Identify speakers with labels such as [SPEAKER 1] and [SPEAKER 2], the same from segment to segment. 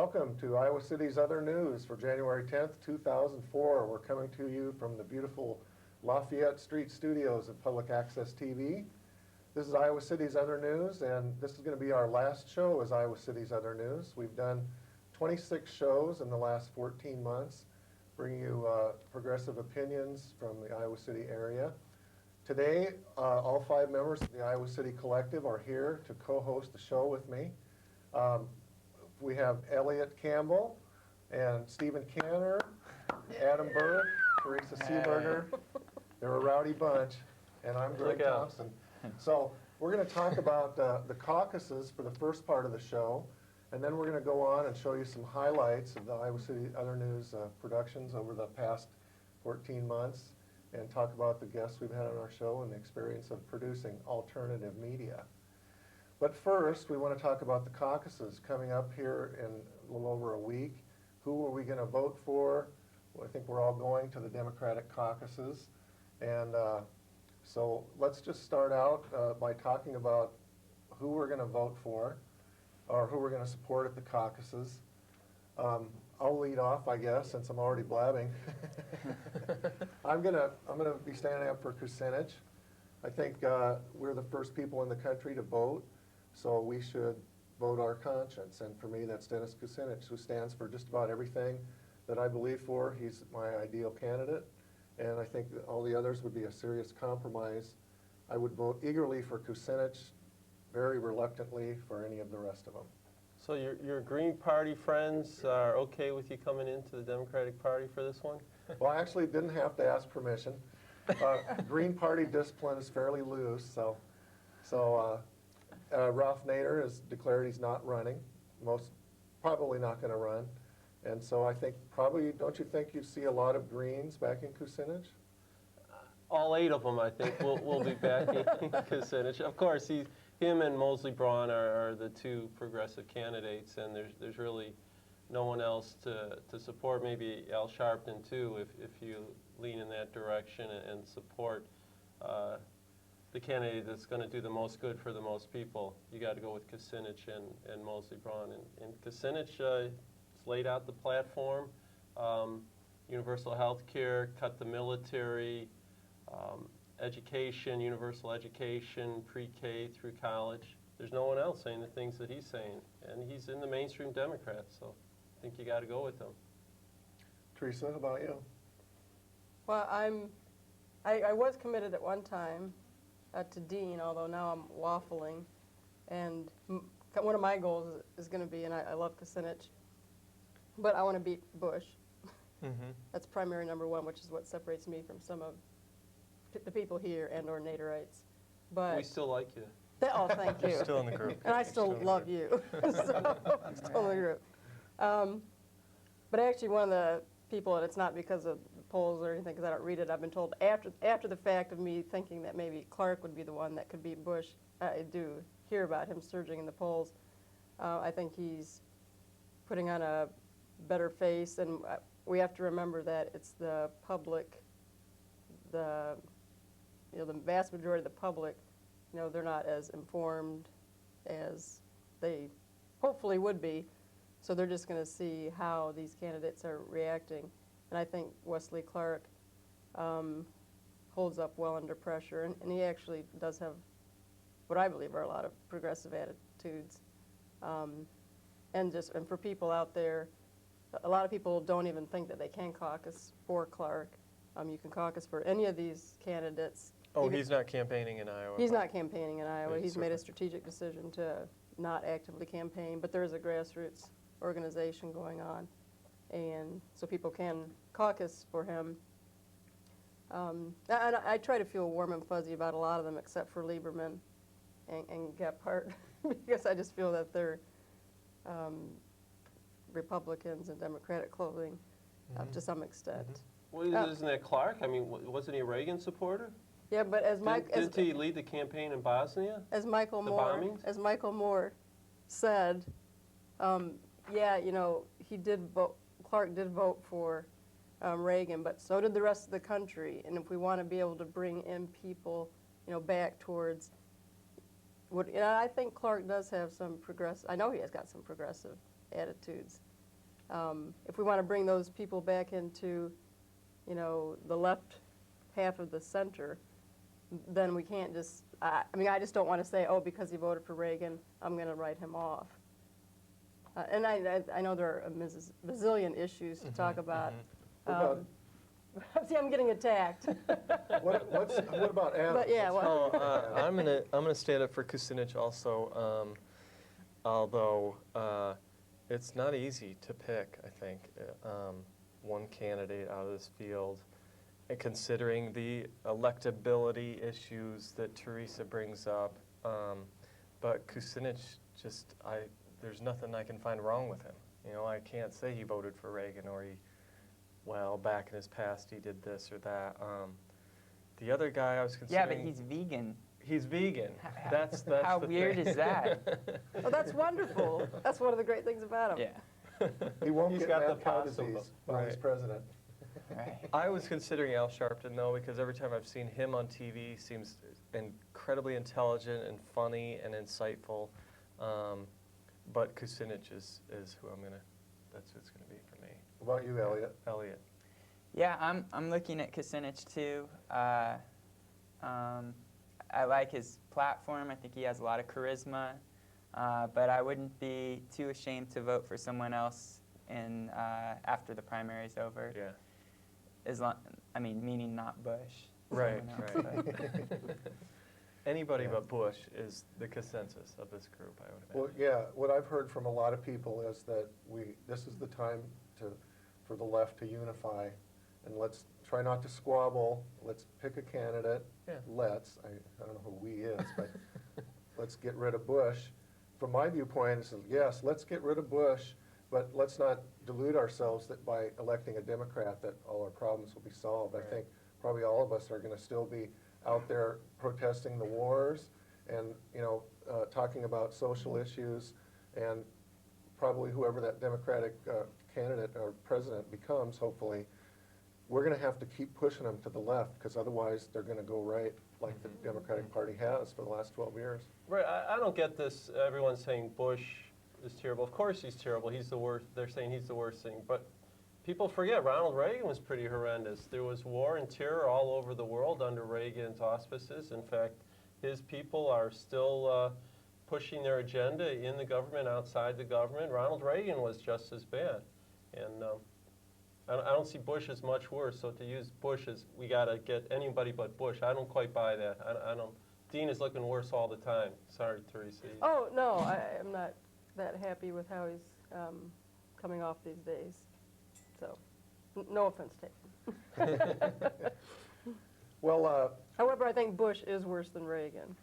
[SPEAKER 1] Welcome to Iowa City's Other News for January 10th, 2004. We're coming to you from the beautiful Lafayette Street Studios of Public Access TV. This is Iowa City's Other News, and this is going to be our last show as Iowa City's Other News. We've done 26 shows in the last 14 months, bringing you progressive opinions from the Iowa City area. Today, all 5 members of the Iowa City Collective are here to co-host the show with me. We have Elliot Campbell and Stephen Canner, Adam Burke, Teresa Seeberger. They're a rowdy bunch, and I'm Greg Thompson. So we're going to talk about the caucuses for the first part of the show, and then we're going to go on and show you some highlights of the Iowa City Other News productions over the past 14 months, and talk about the guests we've had on our show and the experience of producing alternative media. But first, we want to talk about the caucuses coming up here in a little over a week. Who are we going to vote for? Well, I think we're all going to the Democratic caucuses. And so let's just start out by talking about who we're going to vote for, or who we're going to support at the caucuses. I'll lead off, I guess, since I'm already blabbing. I'm gonna be standing up for Kucinich. I think we're the first people in the country to vote. So we should vote our conscience. And for me, that's Dennis Kucinich, who stands for just about everything that I believe for. He's my ideal candidate. And I think that all the others would be a serious compromise. I would vote eagerly for Kucinich, very reluctantly for any of the rest of them.
[SPEAKER 2] So your Green Party friends are okay with you coming into the Democratic Party for this one?
[SPEAKER 1] Well, I actually didn't have to ask permission. Green Party discipline is fairly loose, so Ralph Nader has declared he's not running, probably not going to run. And so I think probably, don't you think you'd see a lot of Greens backing Kucinich?
[SPEAKER 2] All 8 of them, I think, will be backing Kucinich. Of course, him and Mosley Braun are the 2 progressive candidates, and there's really no one else to support. Maybe Al Sharpton, too, if you lean in that direction and support the candidate that's going to do the most good for the most people. You got to go with Kucinich and Mosley Braun. And Kucinich has laid out the platform, universal health care, cut the military, education, universal education, pre-K through college. There's no one else saying the things that he's saying. And he's in the mainstream Democrats, so I think you got to go with him.
[SPEAKER 1] Teresa, how about you?
[SPEAKER 3] Well, I was committed at one time to Dean, although now I'm waffling. And one of my goals is going to be, and I love Kucinich, but I want to beat Bush. That's primary number 1, which is what separates me from some of the people here and or Naderites. But
[SPEAKER 2] We still like you.
[SPEAKER 3] Oh, thank you.
[SPEAKER 4] You're still in the group.
[SPEAKER 3] And I still love you. So I'm still in the group. But actually, one of the people, and it's not because of the polls or anything, because I don't read it, I've been told after the fact of me thinking that maybe Clark would be the one that could beat Bush. I do hear about him surging in the polls. I think he's putting on a better face, and we have to remember that it's the public, the vast majority of the public, they're not as informed as they hopefully would be. So they're just going to see how these candidates are reacting. And I think Wesley Clark holds up well under pressure. And he actually does have what I believe are a lot of progressive attitudes. And for people out there, a lot of people don't even think that they can caucus for Clark. You can caucus for any of these candidates.
[SPEAKER 4] Oh, he's not campaigning in Iowa.
[SPEAKER 3] He's not campaigning in Iowa.
[SPEAKER 4] Right,
[SPEAKER 3] He's
[SPEAKER 4] super.
[SPEAKER 3] made a strategic decision to not actively campaign, but there is a grassroots organization going on, and so people can caucus for him. I try to feel warm and fuzzy about a lot of them, except for Lieberman and Gephardt, because I just feel that they're Republicans in Democratic clothing to some extent.
[SPEAKER 2] Well, isn't that Clark? I mean, wasn't he a Reagan supporter?
[SPEAKER 3] Yeah, but
[SPEAKER 2] Didn't he lead the campaign in Bosnia?
[SPEAKER 3] As Michael
[SPEAKER 2] bombings?
[SPEAKER 3] Moore said, yeah, he did vote. Clark did vote for Reagan, but so did the rest of the country. And if we want to be able to bring in people, back towards I think Clark does have some progressive. I know he has got some progressive attitudes. If we want to bring those people back into, you know, the left half of the center, then we can't just, I mean, I just don't want to say, oh, because he voted for Reagan, I'm going to write him off. And I know there are a bazillion issues to talk about.
[SPEAKER 1] What
[SPEAKER 3] See, I'm getting attacked.
[SPEAKER 1] what about Adam?
[SPEAKER 3] But yeah,
[SPEAKER 1] What's-
[SPEAKER 4] I'm gonna stand up for Kucinich also, although it's not easy to pick, I think, one candidate out of this field, and considering the electability issues that Teresa brings up. But Kucinich, there's nothing I can find wrong with him. You know, I can't say he voted for Reagan or well, back in his past he did this or that. The other guy I was
[SPEAKER 5] Yeah,
[SPEAKER 4] considering.
[SPEAKER 5] but he's vegan.
[SPEAKER 4] He's vegan. That's
[SPEAKER 5] How
[SPEAKER 4] the
[SPEAKER 5] weird
[SPEAKER 4] thing.
[SPEAKER 5] is that?
[SPEAKER 3] oh, that's wonderful. That's one of the great things about him.
[SPEAKER 5] Yeah.
[SPEAKER 1] He won't
[SPEAKER 2] He's
[SPEAKER 1] get
[SPEAKER 2] got the
[SPEAKER 1] mad cow
[SPEAKER 2] possum,
[SPEAKER 1] disease while he's
[SPEAKER 4] right.
[SPEAKER 1] president.
[SPEAKER 5] Right.
[SPEAKER 4] I was considering Al Sharpton though, because every time I've seen him on TV, he seems incredibly intelligent and funny and insightful. But Kucinich is who that's who it's gonna be for me.
[SPEAKER 1] What about you, Elliot?
[SPEAKER 4] Elliot.
[SPEAKER 5] Yeah, I'm looking at Kucinich too. I like his platform. I think he has a lot of charisma. But I wouldn't be too ashamed to vote for someone else after the primary's over.
[SPEAKER 4] Yeah.
[SPEAKER 5] Meaning not Bush.
[SPEAKER 4] Right,
[SPEAKER 5] Someone else,
[SPEAKER 4] right.
[SPEAKER 5] but-
[SPEAKER 4] Anybody
[SPEAKER 1] Yeah.
[SPEAKER 4] but Bush is the consensus of this group, I would
[SPEAKER 1] Well,
[SPEAKER 4] imagine.
[SPEAKER 1] yeah, what I've heard from a lot of people is that this is the time for the left to unify, and let's try not to squabble, let's pick a candidate.
[SPEAKER 4] Yeah.
[SPEAKER 1] I don't know who we is, but let's get rid of Bush. From my viewpoint, it's, yes, let's get rid of Bush, but let's not delude ourselves that by electing a Democrat that all our problems will be solved.
[SPEAKER 4] Right.
[SPEAKER 1] I think probably all of us are gonna still be out there protesting the wars and, talking about social issues, and probably whoever that Democratic candidate or president becomes, hopefully, we're gonna have to keep pushing them to the left, because otherwise they're gonna go right like the Democratic Party has for the last 12 years.
[SPEAKER 2] Right, I don't get this, everyone's saying Bush is terrible. Of course he's terrible, he's the worst, they're saying he's the worst thing. But people forget, Ronald Reagan was pretty horrendous. There was war and terror all over the world under Reagan's auspices. In fact, his people are still pushing their agenda in the government, outside the government. Ronald Reagan was just as bad. And I don't see Bush as much worse, so to use Bush as, we gotta get anybody but Bush, I don't quite buy that. I don't, Dean is looking worse all the time. Sorry, Teresa.
[SPEAKER 3] Oh, no, I'm not that happy with how he's coming off these days. So, no offense taken.
[SPEAKER 1] Well,
[SPEAKER 3] However, I think Bush is worse than Reagan.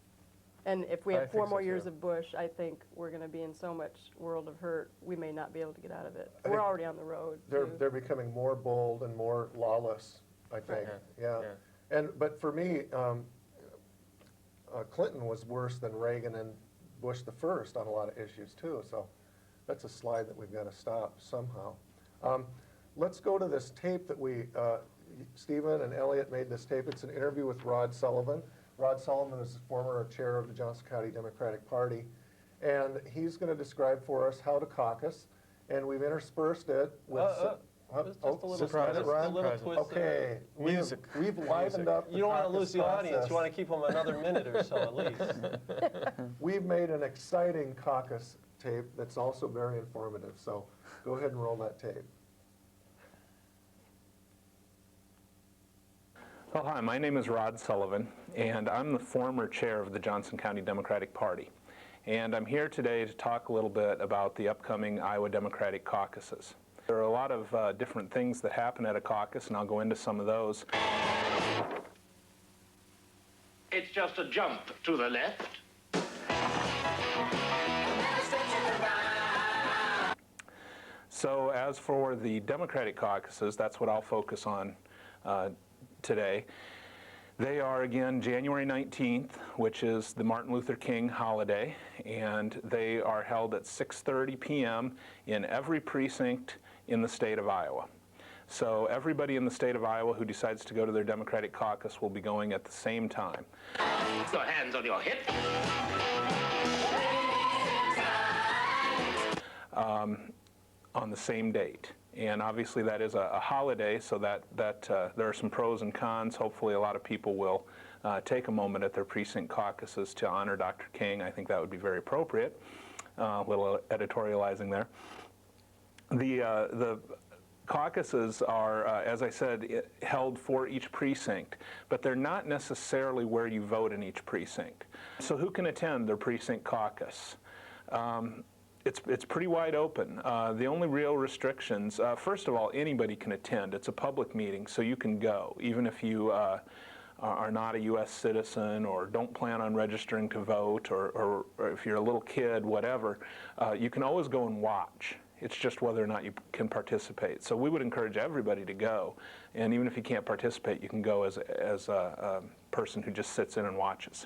[SPEAKER 3] And if we
[SPEAKER 4] I
[SPEAKER 3] have 4
[SPEAKER 4] think so,
[SPEAKER 3] more years
[SPEAKER 4] too.
[SPEAKER 3] of Bush, I think we're going to be in so much world of hurt, we may not be able to get out of it.
[SPEAKER 1] I
[SPEAKER 3] We're
[SPEAKER 1] think
[SPEAKER 3] already on the road.
[SPEAKER 1] they're
[SPEAKER 3] to-
[SPEAKER 1] becoming more bold and more lawless, I think. Yeah. But for me, Clinton was worse than Reagan and Bush the first on a lot of issues too. So that's a slide that we've got to stop somehow. Let's go to this tape that Stephen and Elliot made this tape. It's an interview with Rod Sullivan. Rod Sullivan is the former chair of the Johnson County Democratic Party. And he's going to describe for us how to caucus. And we've interspersed it with...
[SPEAKER 2] Just a little,
[SPEAKER 4] surprise,
[SPEAKER 2] just a
[SPEAKER 1] Ron?
[SPEAKER 2] little
[SPEAKER 4] surprise.
[SPEAKER 2] twist.
[SPEAKER 1] Okay.
[SPEAKER 4] Music.
[SPEAKER 1] We've livened up the
[SPEAKER 2] You don't want to
[SPEAKER 1] caucus
[SPEAKER 2] lose the audience.
[SPEAKER 1] process.
[SPEAKER 2] You want to keep them another minute or so at least.
[SPEAKER 1] We've made an exciting caucus tape that's also very informative. So go ahead and roll that tape.
[SPEAKER 6] Well, hi, my name is Rod Sullivan, and I'm the former chair of the Johnson County Democratic Party. And I'm here today to talk a little bit about the upcoming Iowa Democratic caucuses. There are a lot of different things that happen at a caucus, and I'll go into some of those.
[SPEAKER 7] It's just a jump to the left.
[SPEAKER 6] So as for the Democratic caucuses, that's what I'll focus on today. They are, again, January 19th, which is the Martin Luther King holiday, and they are held at 6:30 p.m. in every precinct in the state of Iowa. So everybody in the state of Iowa who decides to go to their Democratic caucus will be going at the same time.
[SPEAKER 7] Your hands on your hip.
[SPEAKER 6] on the same date. And obviously that is a holiday, so that there are some pros and cons. Hopefully a lot of people will take a moment at their precinct caucuses to honor Dr. King. I think that would be very appropriate. A little editorializing there. The caucuses are, as I said, held for each precinct, but they're not necessarily where you vote in each precinct. So who can attend their precinct caucus? It's pretty wide open. The only real restrictions, first of all, anybody can attend. It's a public meeting, so you can go, even if you are not a U.S. citizen or don't plan on registering to vote, or if you're a little kid, whatever. You can always go and watch. It's just whether or not you can participate. So we would encourage everybody to go, and even if you can't participate, you can go as a person who just sits in and watches.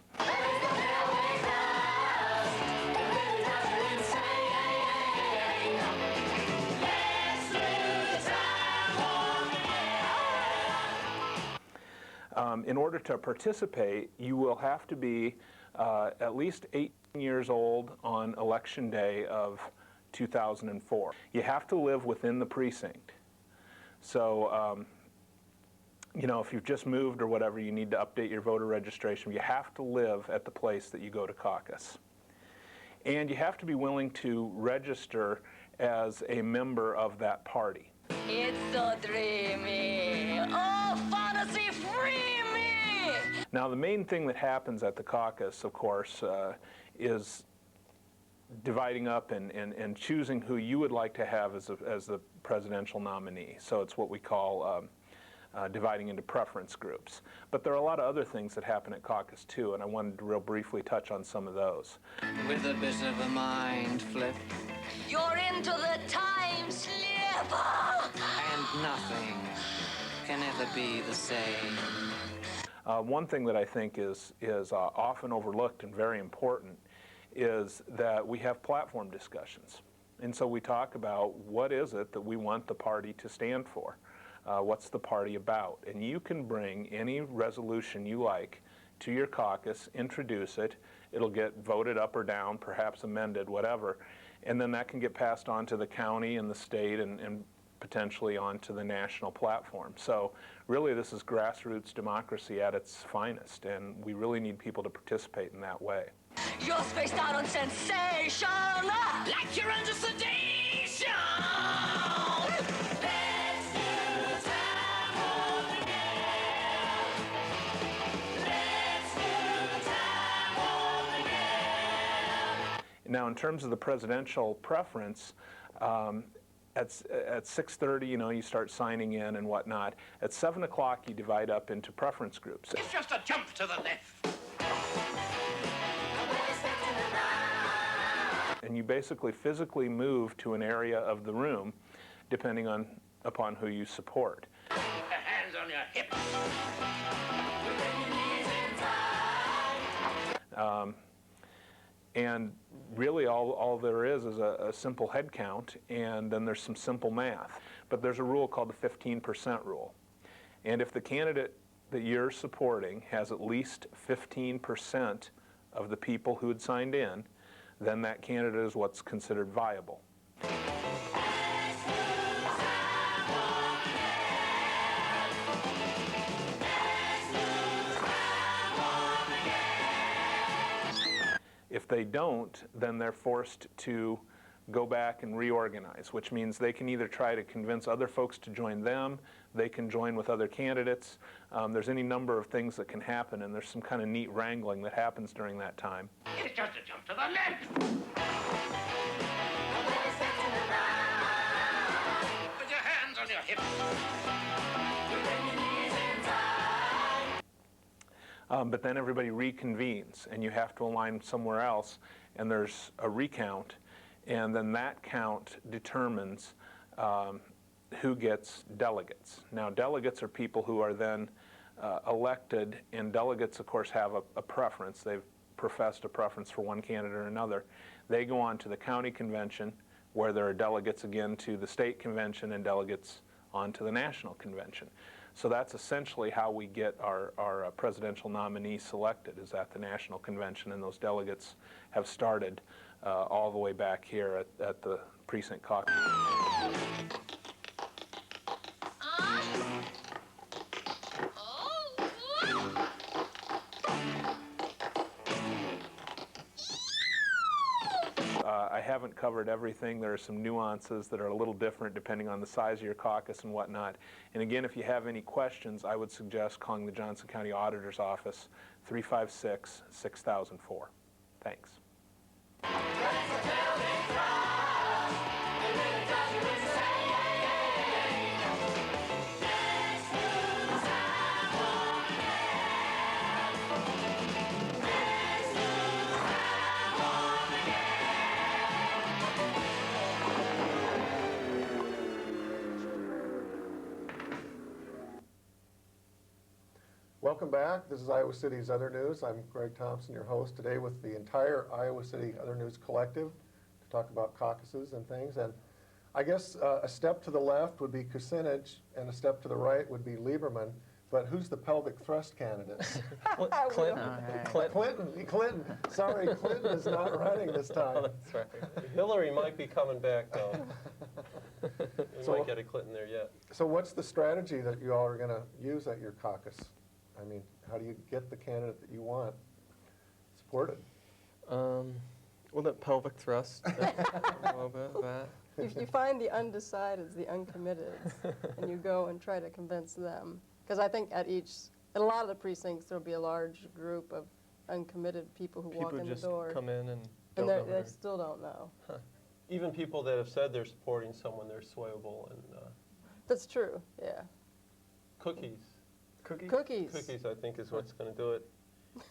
[SPEAKER 6] In order to participate, you will have to be at least 18 years old on Election Day of 2004. You have to live within the precinct. So, you know, if you've just moved or whatever, you need to update your voter registration. You have to live at the place that you go to caucus. And you have to be willing to register as a member of that party.
[SPEAKER 8] It's so dreamy. Oh, fantasy, free me!
[SPEAKER 6] Now, the main thing that happens at the caucus, of course, is dividing up and choosing who you would like to have as the presidential nominee. So it's what we call dividing into preference groups. But there are a lot of other things that happen at caucus, too, and I wanted to real briefly touch on some of those.
[SPEAKER 9] With a bit of a mind flip.
[SPEAKER 8] You're into the time slip!
[SPEAKER 9] And nothing can ever be the same.
[SPEAKER 6] One thing that I think is often overlooked and very important is that we have platform discussions. And so we talk about what is it that we want the party to stand for. What's the party about? And you can bring any resolution you like to your caucus, introduce it, it'll get voted up or down, perhaps amended, whatever, and then that can get passed on to the county and the state and potentially onto the national platform. So really this is grassroots democracy at its finest, and we really need people to participate in that way.
[SPEAKER 8] You're spaced out on sensation! Like you're under sedation!
[SPEAKER 6] Now, in terms of the presidential preference, at 6:30, you know, you start signing in and whatnot. At 7 o'clock, you divide up into preference groups.
[SPEAKER 7] It's just a jump to the left.
[SPEAKER 6] And you basically physically move to an area of the room, depending upon who you support.
[SPEAKER 7] Hands on your hips.
[SPEAKER 6] And really all there is a simple head count, and then there's some simple math. But there's a rule called the 15% rule. And if the candidate that you're supporting has at least 15% of the people who had signed in, then that candidate is what's considered viable. If they don't, then they're forced to go back and reorganize, which means they can either try to convince other folks to join them, they can join with other candidates. There's any number of things that can happen, and there's some kind of neat wrangling that happens during that time.
[SPEAKER 7] It's just a jump to the left. With your hands on your hips.
[SPEAKER 6] But then everybody reconvenes, and you have to align somewhere else, and there's a recount, and then that count determines who gets delegates. Now, delegates are people who are then elected, and delegates, of course, have a preference. They've professed a preference for one candidate or another. They go on to the county convention, where there are delegates again to the state convention and delegates on to the national convention. So that's essentially how we get our presidential nominee selected, is at the national convention, and those delegates have started all the way back here at the precinct caucus. I haven't covered everything. There are some nuances that are a little different depending on the size of your caucus and whatnot. And again, if you have any questions, I would suggest calling the Johnson County Auditor's Office, 356-6004. Thanks.
[SPEAKER 1] Welcome back. This is Iowa City's Other News. I'm Greg Thompson, your host today with the entire Iowa City Other News Collective to talk about caucuses and things. And I guess a step to the left would be Kucinich and a step to the right would be Lieberman. But who's the pelvic thrust candidate?
[SPEAKER 4] Clinton.
[SPEAKER 5] Alright.
[SPEAKER 1] Clinton. Sorry, Clinton is not running this time.
[SPEAKER 4] Oh, that's right.
[SPEAKER 2] Hillary might be coming back, though. We
[SPEAKER 1] So-
[SPEAKER 2] might get a Clinton there yet.
[SPEAKER 1] So what's the strategy that you all are going to use at your caucus? I mean, how do you get the candidate that you want supported?
[SPEAKER 4] Well, that pelvic thrust, a little bit of that.
[SPEAKER 3] You find the undecideds, the uncommitteds, and you go and try to convince them. Because I think at a lot of the precincts, there'll be a large group of uncommitted people who walk
[SPEAKER 4] People
[SPEAKER 3] in the
[SPEAKER 4] just
[SPEAKER 3] door.
[SPEAKER 4] come in and
[SPEAKER 3] And
[SPEAKER 4] don't know
[SPEAKER 3] they
[SPEAKER 4] where.
[SPEAKER 3] still don't know.
[SPEAKER 2] Even people that have said they're supporting someone, they're swayable, and
[SPEAKER 3] That's true, yeah.
[SPEAKER 2] cookies.
[SPEAKER 4] Cookies?
[SPEAKER 3] Cookies.
[SPEAKER 2] I think, is what's going to do it.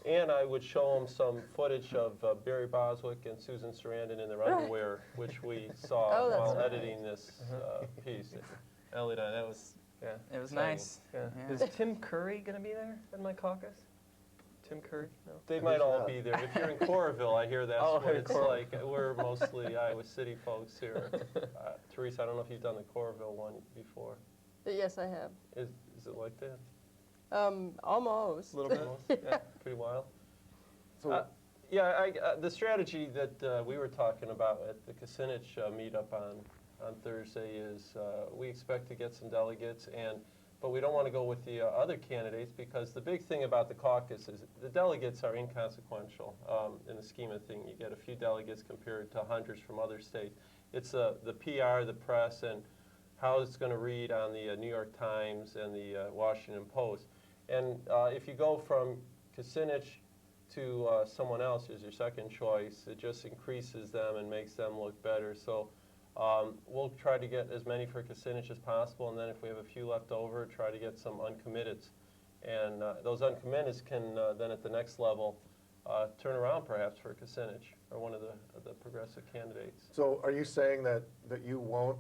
[SPEAKER 2] And I would show them some footage of Barry Boswick and Susan Sarandon in their
[SPEAKER 3] Right.
[SPEAKER 2] underwear, which we saw
[SPEAKER 3] Oh, that's
[SPEAKER 2] while
[SPEAKER 3] right.
[SPEAKER 2] editing this piece. Elliot, that was
[SPEAKER 4] Yeah.
[SPEAKER 5] It was
[SPEAKER 2] Exciting.
[SPEAKER 5] nice.
[SPEAKER 4] Yeah.
[SPEAKER 5] Yeah.
[SPEAKER 4] Is Tim Curry going to be there in my caucus? Tim Curry? No.
[SPEAKER 2] They might all
[SPEAKER 1] that?
[SPEAKER 2] be there. If you're in Coralville, I hear that's
[SPEAKER 4] Oh,
[SPEAKER 2] what
[SPEAKER 4] in
[SPEAKER 2] it's
[SPEAKER 4] Coralville.
[SPEAKER 2] like. We're mostly Iowa City folks here. Teresa, I don't know if you've done the Coralville one before.
[SPEAKER 3] Yes, I have.
[SPEAKER 2] Is it like that?
[SPEAKER 3] Almost.
[SPEAKER 4] A little bit?
[SPEAKER 2] Almost? Yeah, pretty wild.
[SPEAKER 1] So
[SPEAKER 2] The strategy that we were talking about at the Kucinich meetup on Thursday is we expect to get some delegates, but we don't want to go with the other candidates because the big thing about the caucus is the delegates are inconsequential in the scheme of things. You get a few delegates compared to hundreds from other states. It's the PR, the press, and how it's going to read on the New York Times and the Washington Post. And if you go from Kucinich to someone else as your second choice, it just increases them and makes them look better. So we'll try to get as many for Kucinich as possible, and then if we have a few left over, try to get some uncommitteds. And those uncommitteds can then at the next level turn around perhaps for Kucinich or one of the progressive candidates.
[SPEAKER 1] So are you saying that you won't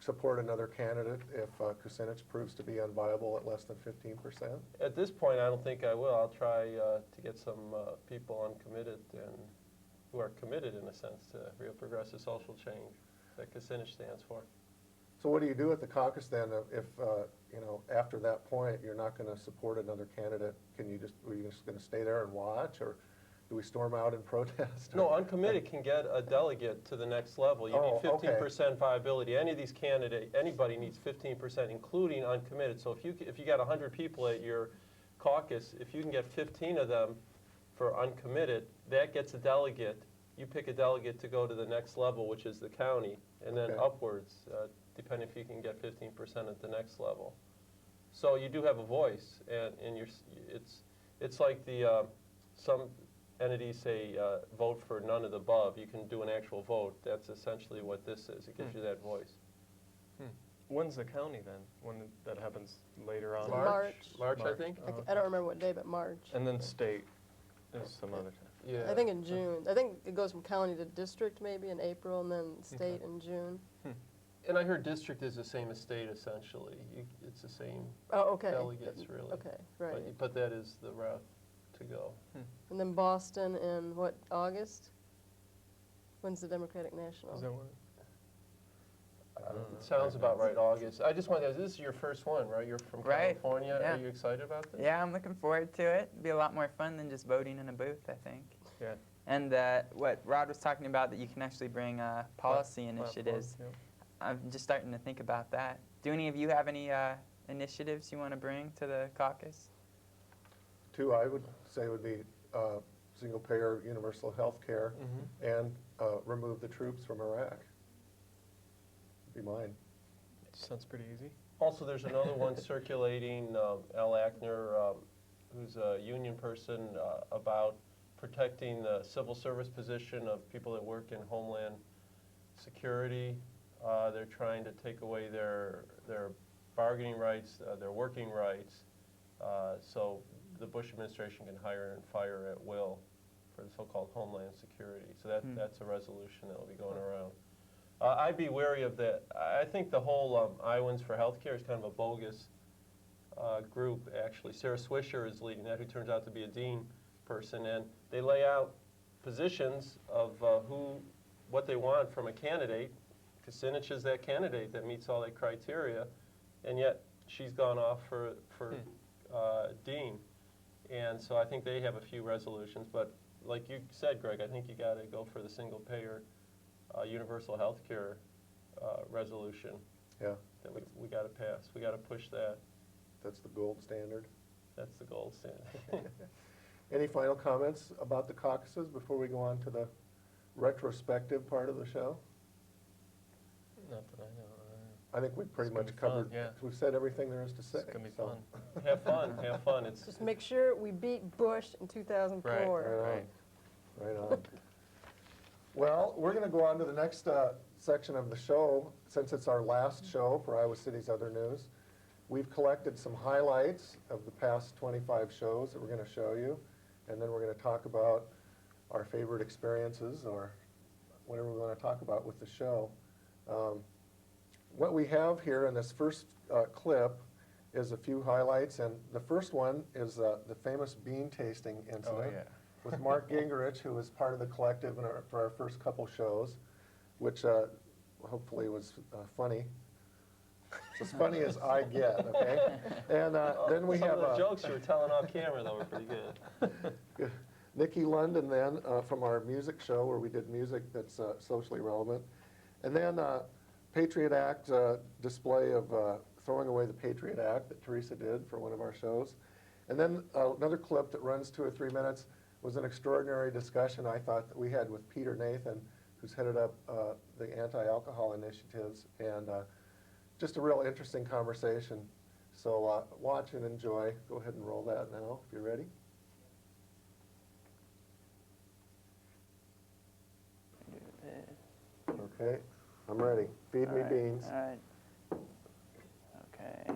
[SPEAKER 1] support another candidate if Kucinich proves to be unviable at less than 15%?
[SPEAKER 2] At this point, I don't think I will. I'll try to get some people uncommitted and who are committed, in a sense, to real progressive social change that Kucinich stands for.
[SPEAKER 1] So what do you do at the caucus then if after that point you're not going to support another candidate? Are you just going to stay there and watch, or do we storm out and protest?
[SPEAKER 2] No, uncommitted can get a delegate to the next level. You
[SPEAKER 1] Oh,
[SPEAKER 2] need
[SPEAKER 1] okay.
[SPEAKER 2] 15% viability. Any of these candidates, anybody needs 15%, including uncommitted. So if you got 100 people at your caucus, if you can get 15 of them for uncommitted, that gets a delegate. You pick a delegate to go to the next level, which is the county, and then
[SPEAKER 1] Okay.
[SPEAKER 2] upwards, depending if you can get 15% at the next level. So you do have a voice, and it's like some entities say vote for none of the above. You can do an actual vote. That's essentially what this is. It gives you that voice.
[SPEAKER 4] When's the county then? When that happens later on?
[SPEAKER 3] March.
[SPEAKER 2] March, I
[SPEAKER 4] March.
[SPEAKER 2] think.
[SPEAKER 3] I don't remember what day, but March.
[SPEAKER 4] And then state is some other time.
[SPEAKER 2] Yeah.
[SPEAKER 3] I think in June. I think it goes from county to district maybe in April, and then state in June.
[SPEAKER 2] And I heard district is the same as state, essentially. It's the same
[SPEAKER 3] Oh, okay.
[SPEAKER 2] delegates, really.
[SPEAKER 3] Okay, right.
[SPEAKER 2] But that is the route to go.
[SPEAKER 3] And then Boston in what, August? When's the Democratic National?
[SPEAKER 4] Is that what?
[SPEAKER 2] It sounds about right, August. I just wanted to ask, this is your first one, right? You're from
[SPEAKER 5] Right,
[SPEAKER 2] California.
[SPEAKER 5] yeah.
[SPEAKER 2] Are you excited about this?
[SPEAKER 5] Yeah, I'm looking forward to it. It'll be a lot more fun than just voting in a booth, I think.
[SPEAKER 4] Yeah.
[SPEAKER 5] And what Rod was talking about, that you can actually bring policy initiatives.
[SPEAKER 4] Platform,
[SPEAKER 5] I'm just starting to think about that. Do any of you have any initiatives you want to bring to the caucus?
[SPEAKER 1] Two, I would say would be single-payer universal health care and remove the troops from Iraq. Be mine.
[SPEAKER 4] Sounds pretty easy.
[SPEAKER 2] Also, there's another one circulating, Al Ackner, who's a union person, about protecting the civil service position of people that work in Homeland Security. They're trying to take away their bargaining rights, their working rights, so the Bush administration can hire and fire at will for the so-called Homeland Security. So that's a resolution that will be going around. I'd be wary of that. I think the whole Iowans for Healthcare is kind of a bogus group, actually. Sarah Swisher is leading that, who turns out to be a dean person, and they lay out positions of what they want from a candidate. Kucinich is that candidate that meets all that criteria, and yet she's gone off for dean. And so I think they have a few resolutions, but like you said, Greg, I think you got to go for the single-payer universal health care resolution.
[SPEAKER 1] Yeah.
[SPEAKER 2] That we got to pass. We got to push that.
[SPEAKER 1] That's the gold standard.
[SPEAKER 2] That's the gold standard.
[SPEAKER 1] Any final comments about the caucuses before we go on to the retrospective part of the show?
[SPEAKER 4] Not that I know.
[SPEAKER 1] I think we've pretty
[SPEAKER 4] It's gonna
[SPEAKER 1] much
[SPEAKER 4] be fun,
[SPEAKER 1] covered,
[SPEAKER 4] yeah.
[SPEAKER 1] we've said everything there is to say.
[SPEAKER 4] It's gonna be
[SPEAKER 1] so.
[SPEAKER 4] fun.
[SPEAKER 2] Have fun. Have fun. It's
[SPEAKER 3] Just make sure we beat Bush in 2004.
[SPEAKER 1] Right on. Right on. Well, we're going to go on to the next section of the show. Since it's our last show for Iowa City's Other News, we've collected some highlights of the past 25 shows that we're going to show you, and then we're going to talk about our favorite experiences or whatever we want to talk about with the show. What we have here in this first clip is a few highlights, and the first one is the famous bean tasting incident with Mark Gingerich, who was part of the collective for our first couple shows, which hopefully was funny. It's as funny as I get, okay? And then we
[SPEAKER 2] some
[SPEAKER 1] have
[SPEAKER 2] of the jokes you were telling off camera, though, were pretty good.
[SPEAKER 1] Nikki London then from our music show where we did music that's socially relevant. And then Patriot Act display of throwing away the Patriot Act that Teresa did for one of our shows. And then another clip that runs 2 or 3 minutes was an extraordinary discussion I thought that we had with Peter Nathan, who's headed up the anti-alcohol initiatives, and just a real interesting conversation. So watch and enjoy. Go ahead and roll that now if you're ready. Okay, I'm ready. Feed me beans.
[SPEAKER 10] All right. Okay.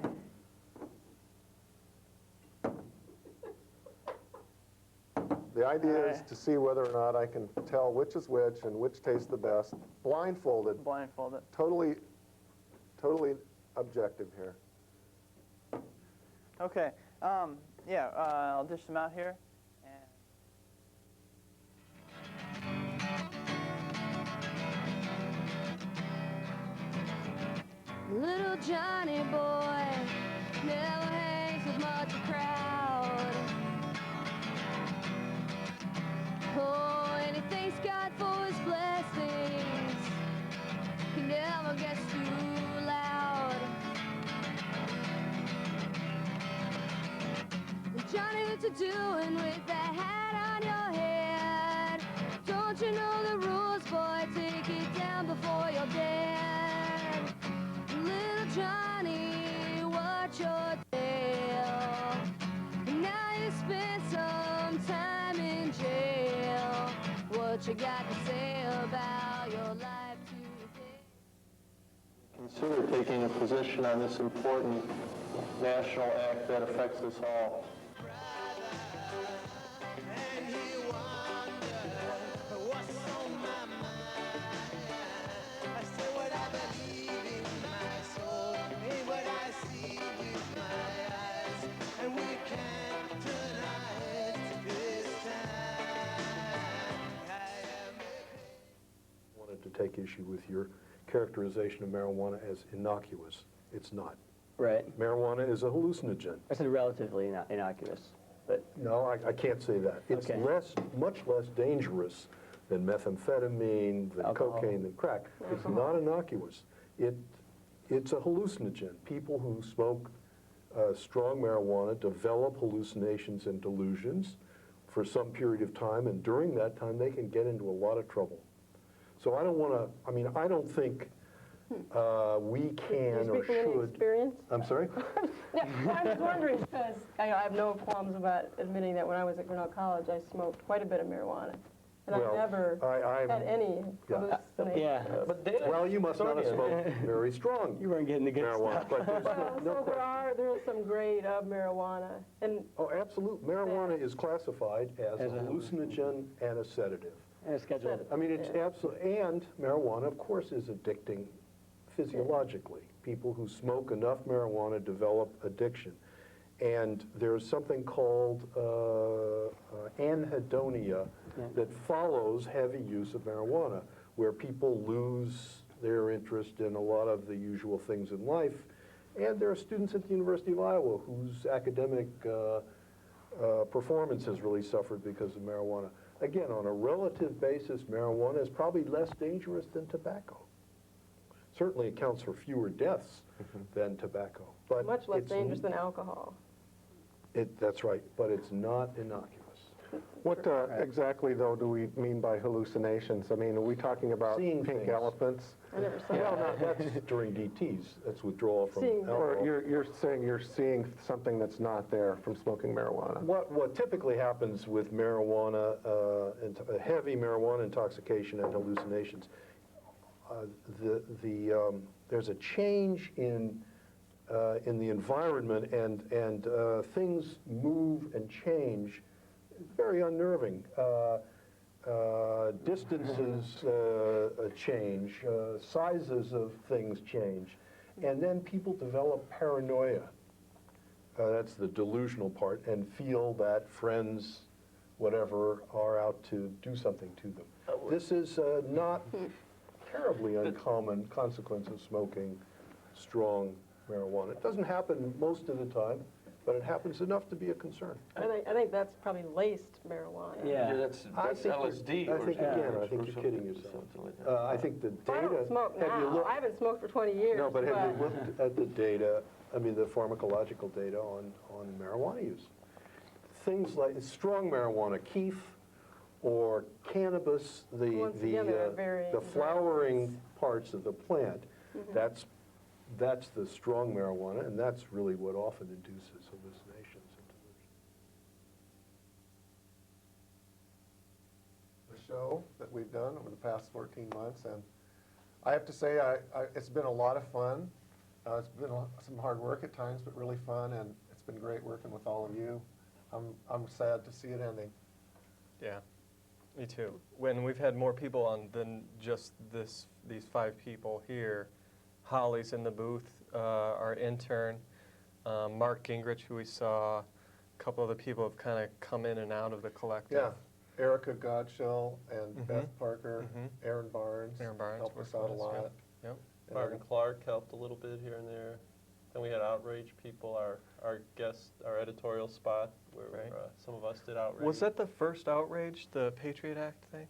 [SPEAKER 1] The idea is to see whether or not I can tell which is which and which tastes the best, blindfolded.
[SPEAKER 10] Blindfolded.
[SPEAKER 1] Totally objective here.
[SPEAKER 10] Okay. Yeah, I'll dish them out here.
[SPEAKER 11] Little Johnny boy never hangs with much crowd. Oh, and he thanks God for his blessings. He never gets too loud. Johnny, what you doing with that hat on your head? Don't you know the rules, boy? Take it down before you're dead. Little Johnny, watch your tail. Now you spent some time in jail. What you got to say about your life today?
[SPEAKER 2] Consider taking a position on this important national act that affects us all.
[SPEAKER 12] To take issue with your characterization of marijuana as innocuous. It's not.
[SPEAKER 13] Right.
[SPEAKER 12] Marijuana is a hallucinogen.
[SPEAKER 13] I said relatively innocuous, but...
[SPEAKER 12] No, I can't say that. It's
[SPEAKER 13] Okay.
[SPEAKER 12] much less dangerous than methamphetamine, than
[SPEAKER 13] Alcohol.
[SPEAKER 12] cocaine, than crack. It's not innocuous. It's a hallucinogen. People who smoke strong marijuana develop hallucinations and delusions for some period of time, and during that time they can get into a lot of trouble. So I don't want to, I mean, I don't think we can or
[SPEAKER 3] You speak from any
[SPEAKER 12] should.
[SPEAKER 3] experience?
[SPEAKER 12] I'm sorry?
[SPEAKER 3] Yeah, I was wondering, because I have no qualms about admitting that when I was at Grinnell College, I smoked quite a bit of marijuana. And
[SPEAKER 12] Well,
[SPEAKER 3] I never had any
[SPEAKER 12] Yeah.
[SPEAKER 3] hallucinations.
[SPEAKER 13] Yeah.
[SPEAKER 4] But data
[SPEAKER 12] Well, you must not have smoked very strong
[SPEAKER 13] You weren't getting the good
[SPEAKER 12] marijuana.
[SPEAKER 13] stuff.
[SPEAKER 12] But there's
[SPEAKER 3] Well,
[SPEAKER 12] no
[SPEAKER 3] so
[SPEAKER 12] question.
[SPEAKER 3] there is some grade of marijuana. And
[SPEAKER 12] Oh, absolutely. Marijuana is classified as a hallucinogen and a sedative.
[SPEAKER 13] And schedule.
[SPEAKER 12] I mean, it's absolutely, and marijuana, of course, is addicting physiologically. People who smoke enough marijuana develop addiction. And there's something called anhedonia that follows heavy use of marijuana, where people lose their interest in a lot of the usual things in life. And there are students at the University of Iowa whose academic performance has really suffered because of marijuana. Again, on a relative basis, marijuana is probably less dangerous than tobacco. Certainly accounts for fewer deaths than tobacco. But
[SPEAKER 3] much less
[SPEAKER 12] it's
[SPEAKER 3] dangerous than alcohol.
[SPEAKER 12] That's right, but it's not innocuous.
[SPEAKER 1] What exactly, though, do we mean by hallucinations? I mean, are we talking about
[SPEAKER 12] Seeing
[SPEAKER 1] pink
[SPEAKER 12] things.
[SPEAKER 1] elephants?
[SPEAKER 3] I never saw
[SPEAKER 12] Well,
[SPEAKER 3] that.
[SPEAKER 12] no, that's during DTs. That's withdrawal from
[SPEAKER 3] Seeing
[SPEAKER 12] alcohol.
[SPEAKER 1] Or you're saying you're seeing something that's not there from smoking marijuana?
[SPEAKER 12] What typically happens with marijuana, heavy marijuana intoxication and hallucinations, there's a change in the environment, and things move and change. It's very unnerving. Distances change, sizes of things change, and then people develop paranoia. That's the delusional part, and feel that friends, whatever, are out to do something to them. This is not terribly uncommon consequence of smoking strong marijuana. It doesn't happen most of the time, but it happens enough to be a concern.
[SPEAKER 3] I think that's probably laced marijuana.
[SPEAKER 13] Yeah.
[SPEAKER 14] That's
[SPEAKER 12] I think
[SPEAKER 14] LSD.
[SPEAKER 12] I
[SPEAKER 14] or
[SPEAKER 12] think,
[SPEAKER 14] something.
[SPEAKER 12] again, I think
[SPEAKER 14] Or
[SPEAKER 12] you're
[SPEAKER 14] something-
[SPEAKER 12] kidding yourself.
[SPEAKER 14] something like that.
[SPEAKER 12] I think the
[SPEAKER 3] I
[SPEAKER 12] data.
[SPEAKER 3] don't smoke
[SPEAKER 12] have you
[SPEAKER 3] now.
[SPEAKER 12] looked-
[SPEAKER 3] I haven't smoked for 20 years.
[SPEAKER 12] No, but have you looked at the data, I mean, the pharmacological data on marijuana use? Things like strong marijuana, kief, or cannabis,
[SPEAKER 3] Once again, there are varying
[SPEAKER 12] the flowering parts of the plant, that's the strong marijuana, and that's really what often induces hallucinations and delusions.
[SPEAKER 1] The show that we've done over the past 14 months, and I have to say, it's been a lot of fun. It's been some hard work at times, but really fun, and it's been great working with all of you. I'm sad to see it ending.
[SPEAKER 4] Yeah, me too. When we've had more people on than just these 5 people here, Holly's in the booth, our intern, Mark Gingrich, who we saw, a couple other people have kind of come in and out of the collective.
[SPEAKER 1] Yeah, Erica Godshall and Beth Parker, Aaron Barnes.
[SPEAKER 4] Aaron Barnes
[SPEAKER 1] helped us
[SPEAKER 4] worked
[SPEAKER 1] out a
[SPEAKER 4] with us,
[SPEAKER 1] lot.
[SPEAKER 4] Yep.
[SPEAKER 1] And
[SPEAKER 2] Martin Clark helped a little bit here and there. Then we had Outrage people, our guest, our editorial spot, where
[SPEAKER 4] Right.
[SPEAKER 2] Some of us did Outrage.
[SPEAKER 4] Was that the first outrage, the Patriot Act thing?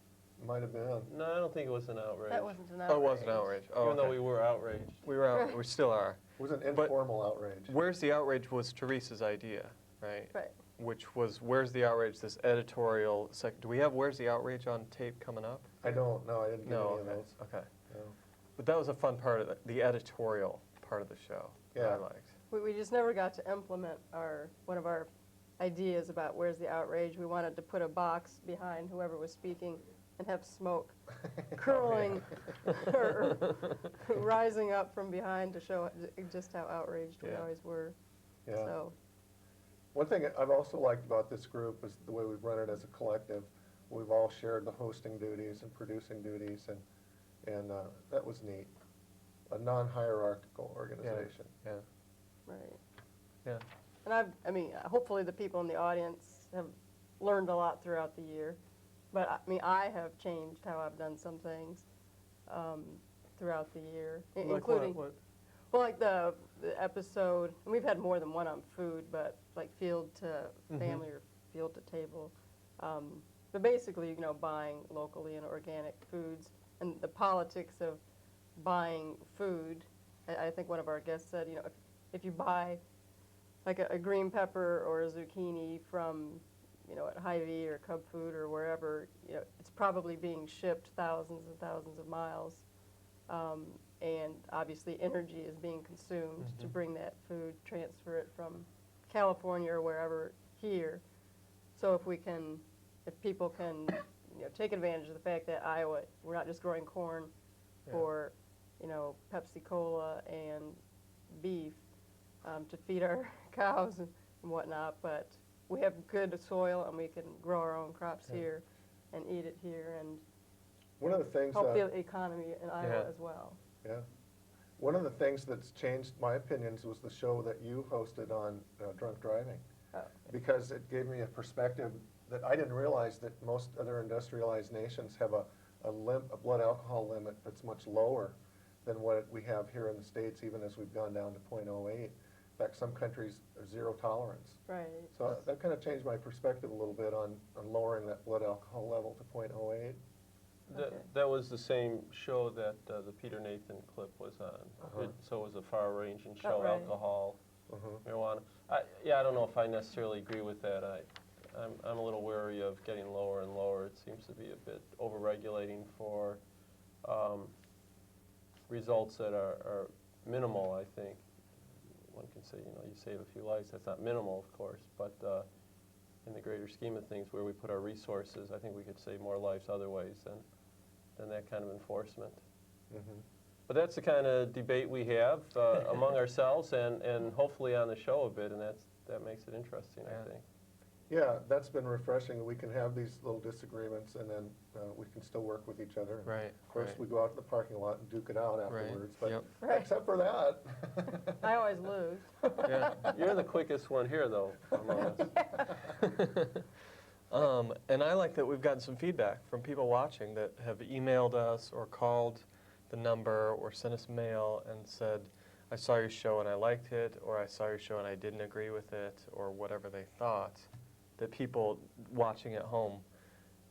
[SPEAKER 1] Might have been.
[SPEAKER 2] No, I don't think it was an outrage.
[SPEAKER 3] That wasn't an
[SPEAKER 4] Oh, it was an outrage. Oh,
[SPEAKER 2] Even though
[SPEAKER 4] okay.
[SPEAKER 2] we were outraged.
[SPEAKER 4] We were out, we still are.
[SPEAKER 1] It was an
[SPEAKER 4] But
[SPEAKER 1] informal outrage.
[SPEAKER 4] Where's the outrage was Teresa's idea, right?
[SPEAKER 3] Right.
[SPEAKER 4] Which was, where's the outrage, this editorial do we have Where's the Outrage on tape coming up?
[SPEAKER 1] I don't know. I didn't get
[SPEAKER 4] No,
[SPEAKER 1] any of
[SPEAKER 4] okay,
[SPEAKER 1] those.
[SPEAKER 4] okay.
[SPEAKER 1] No.
[SPEAKER 4] But that was a fun part of the editorial part of the show that I
[SPEAKER 1] Yeah.
[SPEAKER 4] liked.
[SPEAKER 3] We just never got to implement one of our ideas about where's the outrage. We wanted to put a box behind whoever was speaking and have smoke curling or rising up from behind to show just how outraged we
[SPEAKER 1] Yeah.
[SPEAKER 3] always were.
[SPEAKER 1] Yeah.
[SPEAKER 3] So
[SPEAKER 1] One thing I've also liked about this group is the way we've run it as a collective. We've all shared the hosting duties and producing duties, and that was neat. A non-hierarchical organization.
[SPEAKER 4] Yeah.
[SPEAKER 3] right.
[SPEAKER 4] Yeah.
[SPEAKER 3] And I mean, hopefully the people in the audience have learned a lot throughout the year. But I mean, I have changed how I've done some things throughout the year,
[SPEAKER 4] Like
[SPEAKER 3] including,
[SPEAKER 4] what?
[SPEAKER 3] well, like the episode, and we've had more than one on food, but like field to family or field to table. But basically, buying locally and organic foods, and the politics of buying food. I think one of our guests said, you know, if you buy like a green pepper or a zucchini from, you know, at Hy-Vee or Cub Food or wherever, you know, it's probably being shipped thousands and thousands of miles. And obviously energy is being consumed to bring that food, transfer it from California or wherever here. So if people can, you know, take advantage of the fact that Iowa, we're not just growing corn for, you know, Pepsi Cola and beef to feed our cows and whatnot, but we have good soil and we can grow our own crops here and eat it here and
[SPEAKER 1] One of the things
[SPEAKER 3] help the economy in Iowa as well.
[SPEAKER 1] Yeah. One of the things that's changed my opinions was the show that you hosted on drunk driving. Because it gave me a perspective that I didn't realize that most other industrialized nations have a blood alcohol limit that's much lower than what we have here in the States, even as we've gone down to 0.08. In fact, some countries are zero tolerance.
[SPEAKER 3] Right.
[SPEAKER 1] So that kind of changed my perspective a little bit on lowering that blood alcohol level to 0.08.
[SPEAKER 2] That was the same show that the Peter Nathan clip was on. So it was a far-ranging show,
[SPEAKER 3] right.
[SPEAKER 2] alcohol, marijuana. I don't know if I necessarily agree with that. I'm a little wary of getting lower and lower. It seems to be a bit over-regulating for results that are minimal, I think. One can say, you know, you save a few lives. That's not minimal, of course, but in the greater scheme of things, where we put our resources, I think we could save more lives other ways than that kind of enforcement. But that's the kind of debate we have among ourselves and hopefully on the show a bit, and that makes it interesting, I think.
[SPEAKER 1] Yeah, that's been refreshing. We can have these little disagreements and then we can still work with each other.
[SPEAKER 4] Right.
[SPEAKER 1] Of course,
[SPEAKER 4] right.
[SPEAKER 1] we go out to the parking lot and duke it out afterwards, but
[SPEAKER 4] Yep.
[SPEAKER 1] except for that.
[SPEAKER 3] I always lose.
[SPEAKER 4] Yeah.
[SPEAKER 2] You're the quickest one here, though, among us.
[SPEAKER 4] And I like that we've gotten some feedback from people watching that have emailed us or called the number or sent us mail and said, I saw your show and I liked it, or I saw your show and I didn't agree with it, or whatever they thought, that people watching at home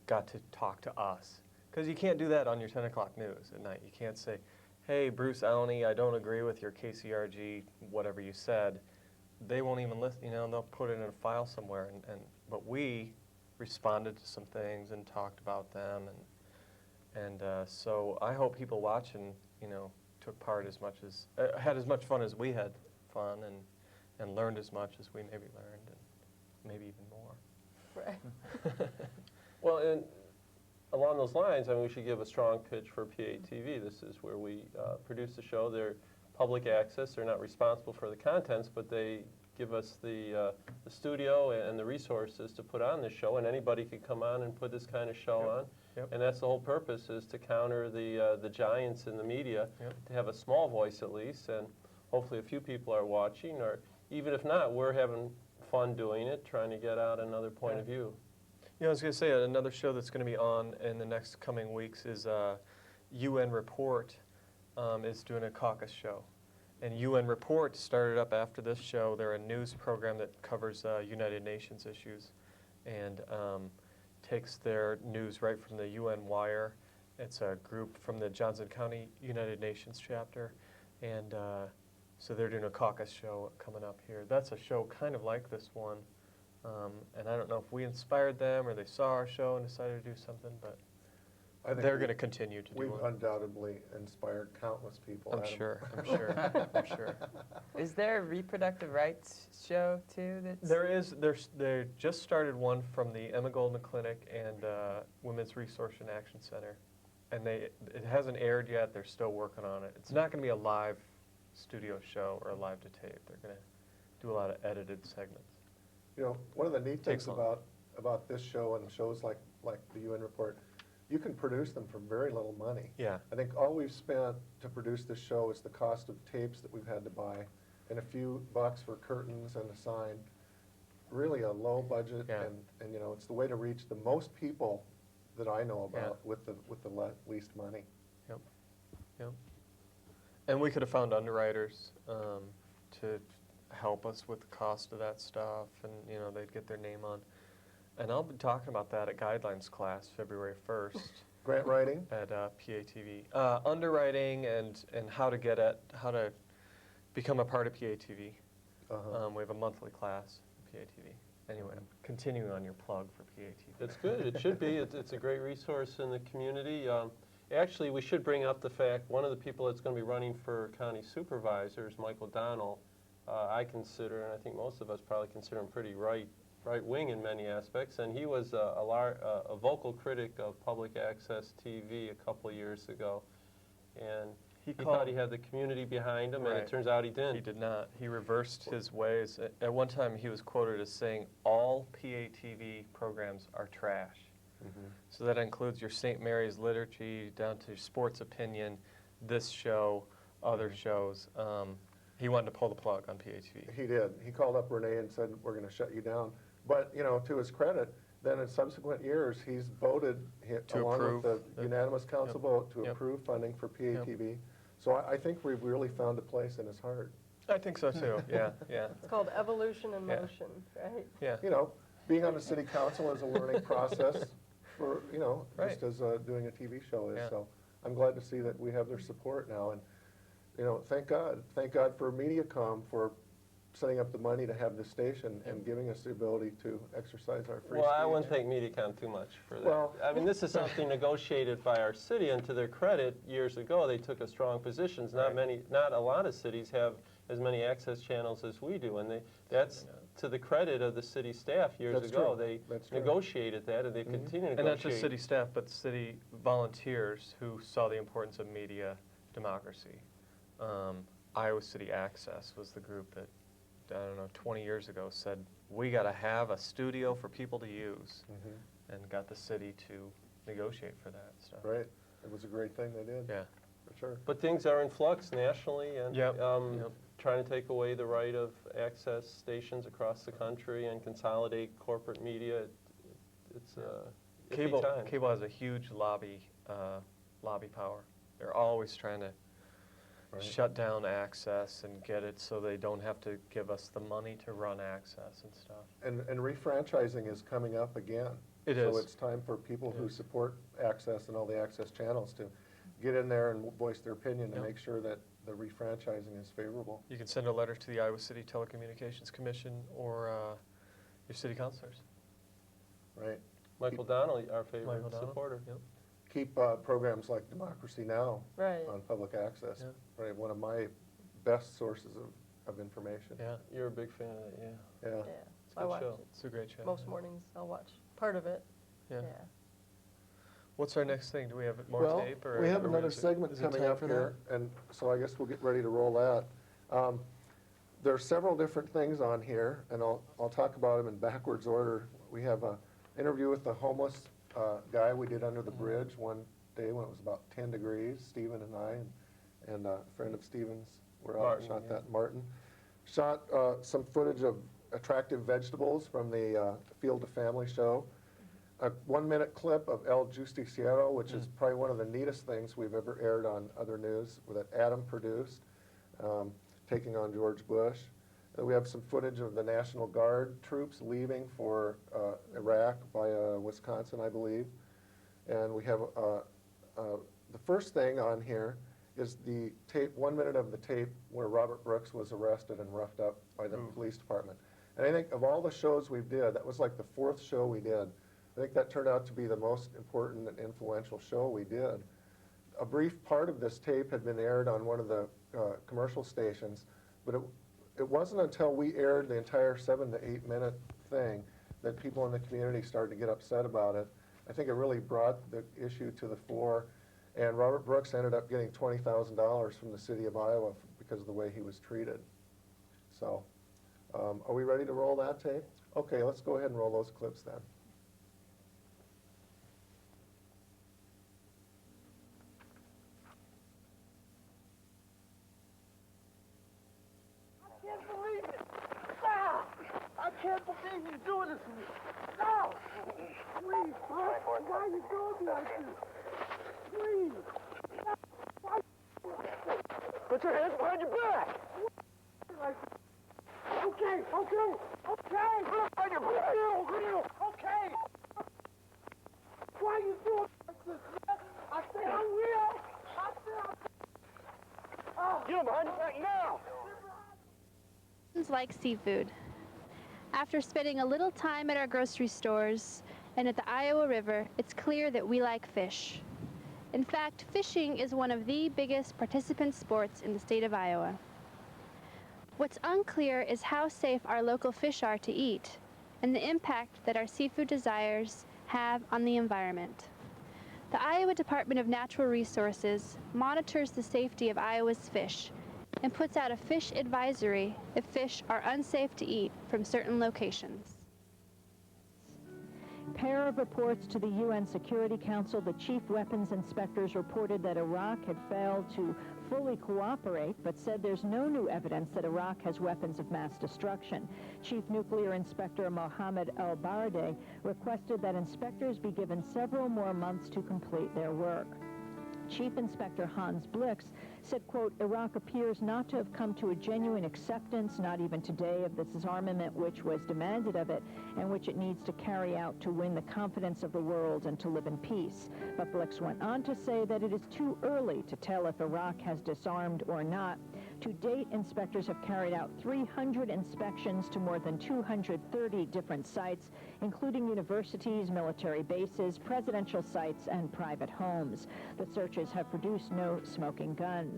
[SPEAKER 4] got to talk to us. Because you can't do that on your 10 o'clock news at night. You can't say, hey, Bruce Alney, I don't agree with your KCRG, whatever you said. They won't even listen, you know, they'll put it in a file somewhere. But we responded to some things and talked about them. And so I hope people watching, you know, took part as much as, had as much fun as we had fun and learned as much as we maybe learned, and maybe even more.
[SPEAKER 3] Right.
[SPEAKER 2] Well, and along those lines, I mean, we should give a strong pitch for PATV. This is where we produce the show. They're public access. They're not responsible for the contents, but they give us the studio and the resources to put on this show, and anybody could come on and put this kind of show on.
[SPEAKER 4] Yep.
[SPEAKER 2] And that's the whole purpose, is to counter the giants in the media, to have a small voice at least, and hopefully a few people are watching, or even if not, we're having fun doing it, trying to get out another point of view.
[SPEAKER 4] Yeah, I was going to say another show that's going to be on in the next coming weeks is UN Report is doing a caucus show. And UN Report started up after this show. They're a news program that covers United Nations issues and takes their news right from the UN Wire. It's a group from the Johnson County United Nations chapter. And so they're doing a caucus show coming up here. That's a show kind of like this one. And I don't know if we inspired them or they saw our show and decided to do something, but they're going to continue to do it.
[SPEAKER 1] We've undoubtedly inspired countless people.
[SPEAKER 4] I'm
[SPEAKER 1] Adam.
[SPEAKER 4] sure. I'm sure.
[SPEAKER 5] Is there a reproductive rights show too?
[SPEAKER 4] There is. They just started one from the Emma Goldman Clinic and Women's Resource and Action Center, and it hasn't aired yet. They're still working on it. It's not going to be a live studio show or a live to tape. They're going to do a lot of edited segments.
[SPEAKER 1] You know, one of the neat things
[SPEAKER 4] Takes long.
[SPEAKER 1] about this show and shows like the UN Report, you can produce them for very little money.
[SPEAKER 4] Yeah.
[SPEAKER 1] I think all we've spent to produce this show is the cost of tapes that we've had to buy and a few bucks for curtains and a sign. Really a low budget, and you know, it's the way to reach the most people that I know about with the least money.
[SPEAKER 4] Yep. Yep. And we could have found underwriters to help us with the cost of that stuff, and you know, they'd get their name on. And I'll be talking about that at Guidelines class February 1st.
[SPEAKER 1] Grant writing?
[SPEAKER 4] at PATV. Underwriting and how to become a part of PATV. We have a monthly class at PATV. Anyway, I'm continuing on your plug for PATV.
[SPEAKER 2] It's good. It should be. It's a great resource in the community. Actually, we should bring up the fact one of the people that's going to be running for county supervisor is Mike O'Donnell. I consider, and I think most of us probably consider him pretty right-wing in many aspects, and he was a vocal critic of public access TV a couple of years ago, and he thought he had the community behind him, and it turns out he didn't.
[SPEAKER 4] He did not. He reversed his ways. At one time, he was quoted as saying, all PATV programs are trash. So that includes your St. Mary's Liturgy, down to Sports Opinion, this show, other shows. He wanted to pull the plug on PATV.
[SPEAKER 1] He did. He called up Renee and said, we're going to shut you down. But, you know, to his credit, then in subsequent years, he's voted, along with the unanimous council vote, to approve funding for PATV. So I think we've really found a place in his heart.
[SPEAKER 4] I think so, too. Yeah.
[SPEAKER 3] It's called evolution in motion, right?
[SPEAKER 4] Yeah.
[SPEAKER 1] You know, being on the city council is a learning process for, you know, just as doing a TV show is. So I'm glad to see that we have their support now. And, you know, thank God. Thank God for MediaCom for setting up the money to have this station and giving us the ability to exercise our free speech.
[SPEAKER 2] Well, I wouldn't thank MediaCom too much for that.
[SPEAKER 1] Well,
[SPEAKER 2] I mean, this is something negotiated by our city, and to their credit, years ago, they took a strong positions. Not a lot of cities have as many access channels as we do, and that's to the credit of the city staff years ago. They negotiated that, and they continue to negotiate.
[SPEAKER 4] And not just city staff, but city volunteers who saw the importance of media democracy. Iowa City Access was the group that, I don't know, 20 years ago said, we got to have a studio for people to use, and got the city to negotiate for that stuff.
[SPEAKER 1] Right. It was a great thing they did.
[SPEAKER 4] Yeah.
[SPEAKER 1] For sure.
[SPEAKER 2] But things are in flux nationally, and trying to take away the right of access stations across the country and consolidate corporate media, it's
[SPEAKER 4] Cable
[SPEAKER 2] time.
[SPEAKER 4] Cable has a huge lobby power. They're always trying to shut down access and get it so they don't have to give us the money to run access and stuff.
[SPEAKER 1] And refranchising is coming up again.
[SPEAKER 4] It
[SPEAKER 1] so
[SPEAKER 4] is.
[SPEAKER 1] It's time for people who support access and all the access channels to get in there and voice their opinion to make sure that the refranchising is favorable.
[SPEAKER 4] You can send a letter to the Iowa City Telecommunications Commission or your city councilors.
[SPEAKER 1] Right.
[SPEAKER 2] Michael Donnelly, our favorite supporter.
[SPEAKER 1] Keep programs like Democracy Now! On public access. Right, one of my best sources of information.
[SPEAKER 4] Yeah,
[SPEAKER 2] you're a big fan of it,
[SPEAKER 1] Yeah.
[SPEAKER 2] It's a
[SPEAKER 3] I
[SPEAKER 2] good
[SPEAKER 3] watch
[SPEAKER 2] show.
[SPEAKER 3] it.
[SPEAKER 4] It's a great show.
[SPEAKER 3] Most mornings I'll watch part of it.
[SPEAKER 4] Yeah. What's our next thing? Do we have more tape? Or
[SPEAKER 1] we have
[SPEAKER 4] or
[SPEAKER 1] another
[SPEAKER 4] is it-
[SPEAKER 1] segment
[SPEAKER 4] is it
[SPEAKER 1] coming
[SPEAKER 4] time
[SPEAKER 1] up
[SPEAKER 4] for
[SPEAKER 1] here, and so I guess we'll get ready to roll that. There are several different things on here, and I'll talk about them in backwards order. We have an interview with the homeless guy we did under the bridge one day when it was about 10 degrees. Stephen and I and a friend of Stephen's were out and shot that. Martin shot some footage of attractive vegetables from the Field to Family show. A 1-minute clip of El Justiciero, which is probably one of the neatest things we've ever aired on other news, that Adam produced, taking on George Bush. And we have some footage of the National Guard troops leaving for Iraq via Wisconsin, I believe. And we have the first thing on here is the tape, 1 minute of the tape where Robert Brooks was arrested and roughed up by the police department. And I think of all the shows we did, that was like the 4th show we did. I think that turned out to be the most important and influential show we did. A brief part of this tape had been aired on one of the commercial stations, but it wasn't until we aired the entire 7 to 8 minute thing that people in the community started to get upset about it. I think it really brought the issue to the fore, and Robert Brooks ended up getting $20,000 from the city of Iowa because of the way he was treated. So, are we ready to roll that tape? Okay, let's go ahead and roll those clips then.
[SPEAKER 14] I can't believe it! Stop! I can't believe you're doing this to me! No! Please, Brooks, why are you doing me like this? Please! Why? Put your hands behind your back! Okay, okay, okay! Put your hands behind your back! Okay! Why are you doing like this, man? Get him behind your back now!
[SPEAKER 15] Like seafood. After spending a little time at our grocery stores and at the Iowa River, it's clear that we like fish. In fact, fishing is one of the biggest participant sports in the state of Iowa. What's unclear is how safe our local fish are to eat and the impact that our seafood desires have on the environment. The Iowa Department of Natural Resources monitors the safety of Iowa's fish and puts out a fish advisory if fish are unsafe to eat from certain locations.
[SPEAKER 16] Pair of reports to the UN Security Council, the chief weapons inspectors reported that Iraq had failed to fully cooperate, but said there's no new evidence that Iraq has weapons of mass destruction. Chief Nuclear Inspector Mohammed El-Baradei requested that inspectors be given several more months to complete their work. Chief Inspector Hans Blix said, quote, Iraq appears not to have come to a genuine acceptance, not even today, of the disarmament which was demanded of it and which it needs to carry out to win the confidence of the world and to live in peace. But Blix went on to say that it is too early to tell if Iraq has disarmed or not. To date, inspectors have carried out 300 inspections to more than 230 different sites, including universities, military bases, presidential sites, and private homes. The searches have produced no smoking guns.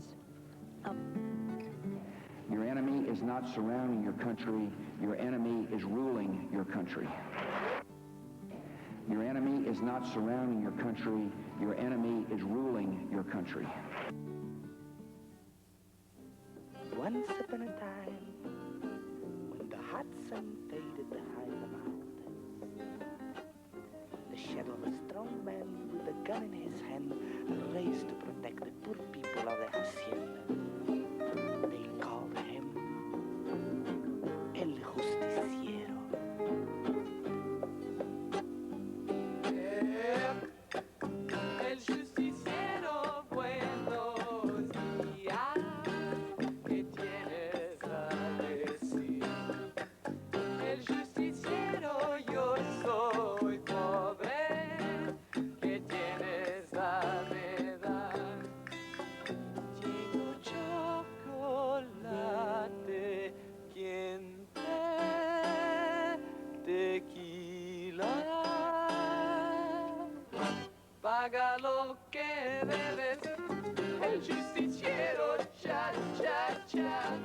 [SPEAKER 17] Your enemy is not surrounding your country. Your enemy is ruling your country. Your enemy is not surrounding your country. Your enemy is ruling your country.
[SPEAKER 14] Once upon a time, when the hot sun faded behind the mountains, the shadow of a strong man with a gun in his hand raised to protect the poor people of the hacienda. They called him El Justiciero.
[SPEAKER 18] El justiciero, buenos días. ¿Qué tienes a decir? El justiciero, yo soy pobre. ¿Qué tienes a me dar? Tengo chocolate, quien tequila. Paga lo que debes, el justiciero, cha, cha, cha,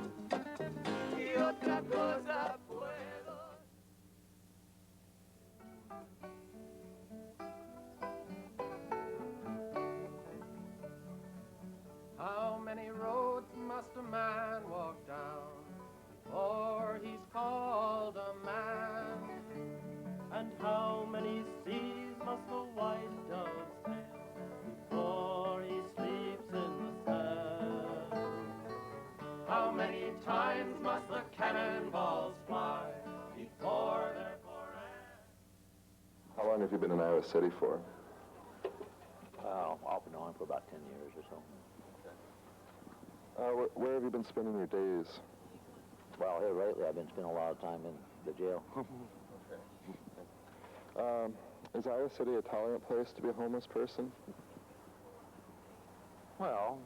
[SPEAKER 18] y otra cosa puedo. How many roads must a man walk down before he's called a man? And how many seas must the white dove sail before he sleeps in the sand? How many times must the cannonballs fly before they're
[SPEAKER 19] How long have you been in Iowa City for?
[SPEAKER 20] Off and on for about 10 years or so.
[SPEAKER 19] Where have you been spending your days?
[SPEAKER 20] Well, here lately I've been spending a lot of time in the jail.
[SPEAKER 19] Is Iowa City a tolerant place to be a homeless person?
[SPEAKER 20] Well,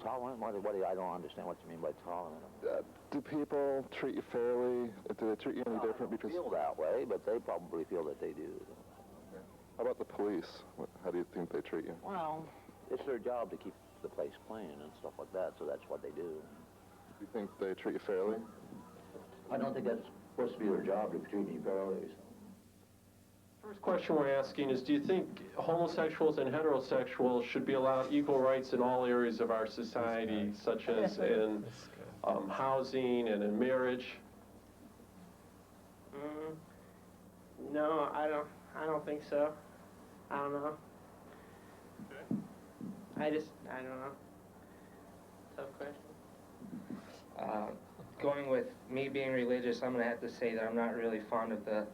[SPEAKER 20] tolerant? I don't understand what you mean by tolerant.
[SPEAKER 19] Do people treat you fairly? Do they treat you any different?
[SPEAKER 20] I don't feel that way, but they probably feel that they do.
[SPEAKER 19] How about the police? How do you think they treat you?
[SPEAKER 20] Well, it's their job to keep the place clean and stuff like that, so that's what they do.
[SPEAKER 19] Do you think they treat you fairly?
[SPEAKER 20] I don't think that's supposed to be their job to treat me fairly.
[SPEAKER 2] First question we're asking is, do you think homosexuals and heterosexuals should be allowed equal rights in all areas of our society, such as in housing and in marriage?
[SPEAKER 21] No, I don't think so. I don't know. I don't know. Tough question.
[SPEAKER 22] Going with me being religious, I'm going to have to say that I'm not really fond of the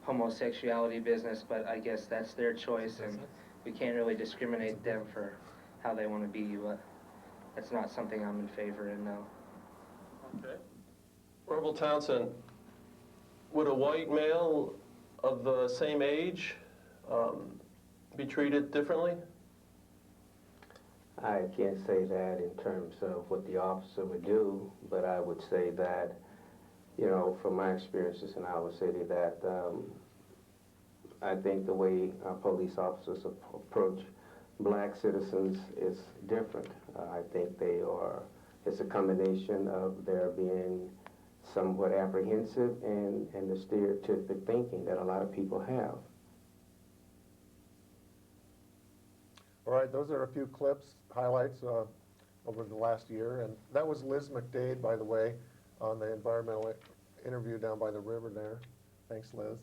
[SPEAKER 22] homosexuality business, but I guess that's their choice, and we can't really discriminate them for how they want to be, but that's not something I'm in favor in, no.
[SPEAKER 2] Okay. Orville Townsend, would a white male of the same age be treated differently?
[SPEAKER 8] I can't say that in terms of what the officer would do, but I would say that, you know, from my experiences in Iowa City, that I think the way our police officers approach black citizens is different. I think it's a combination of their being somewhat apprehensive and the stereotypic thinking that a lot of people have.
[SPEAKER 1] All right, those are a few clips, highlights over the last year. And that was Liz McDade, by the way, on the environmental interview down by the river there. Thanks, Liz.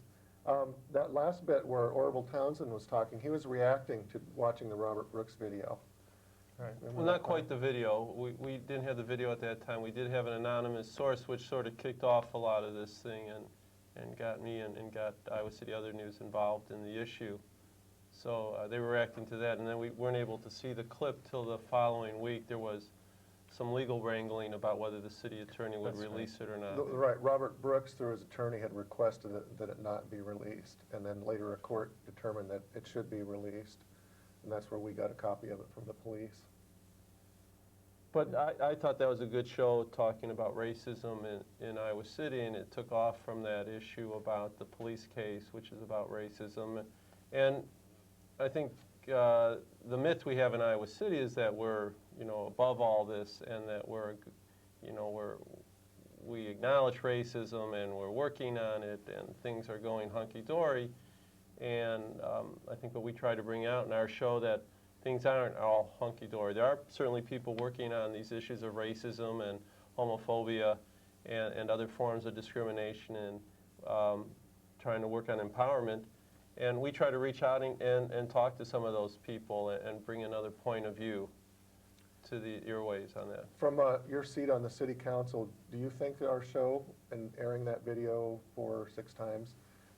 [SPEAKER 1] That last bit where Orville Townsend was talking, he was reacting to watching the Robert Brooks video.
[SPEAKER 2] Right.
[SPEAKER 1] Remember
[SPEAKER 2] Well,
[SPEAKER 1] that
[SPEAKER 2] not
[SPEAKER 1] part?
[SPEAKER 2] quite the video. We didn't have the video at that time. We did have an anonymous source, which sort of kicked off a lot of this thing and got me and got Iowa City Other News involved in the issue. So they were reacting to that, and then we weren't able to see the clip till the following week. There was some legal wrangling about whether the city attorney would release it or not.
[SPEAKER 1] Right, Robert Brooks, through his attorney, had requested that it not be released, and then later a court determined that it should be released, and that's where we got a copy of it from the police.
[SPEAKER 2] But I thought that was a good show talking about racism in Iowa City, and it took off from that issue about the police case, which is about racism. And I think the myth we have in Iowa City is that we're, above all this, and that we acknowledge racism and we're working on it and things are going hunky-dory. And I think what we try to bring out in our show that things aren't all hunky-dory. There are certainly people working on these issues of racism and homophobia and other forms of discrimination and trying to work on empowerment. And we try to reach out and talk to some of those people and bring another point of view to the airways on that.
[SPEAKER 1] From your seat on the city council, do you think that our show and airing that video 4 or 6 times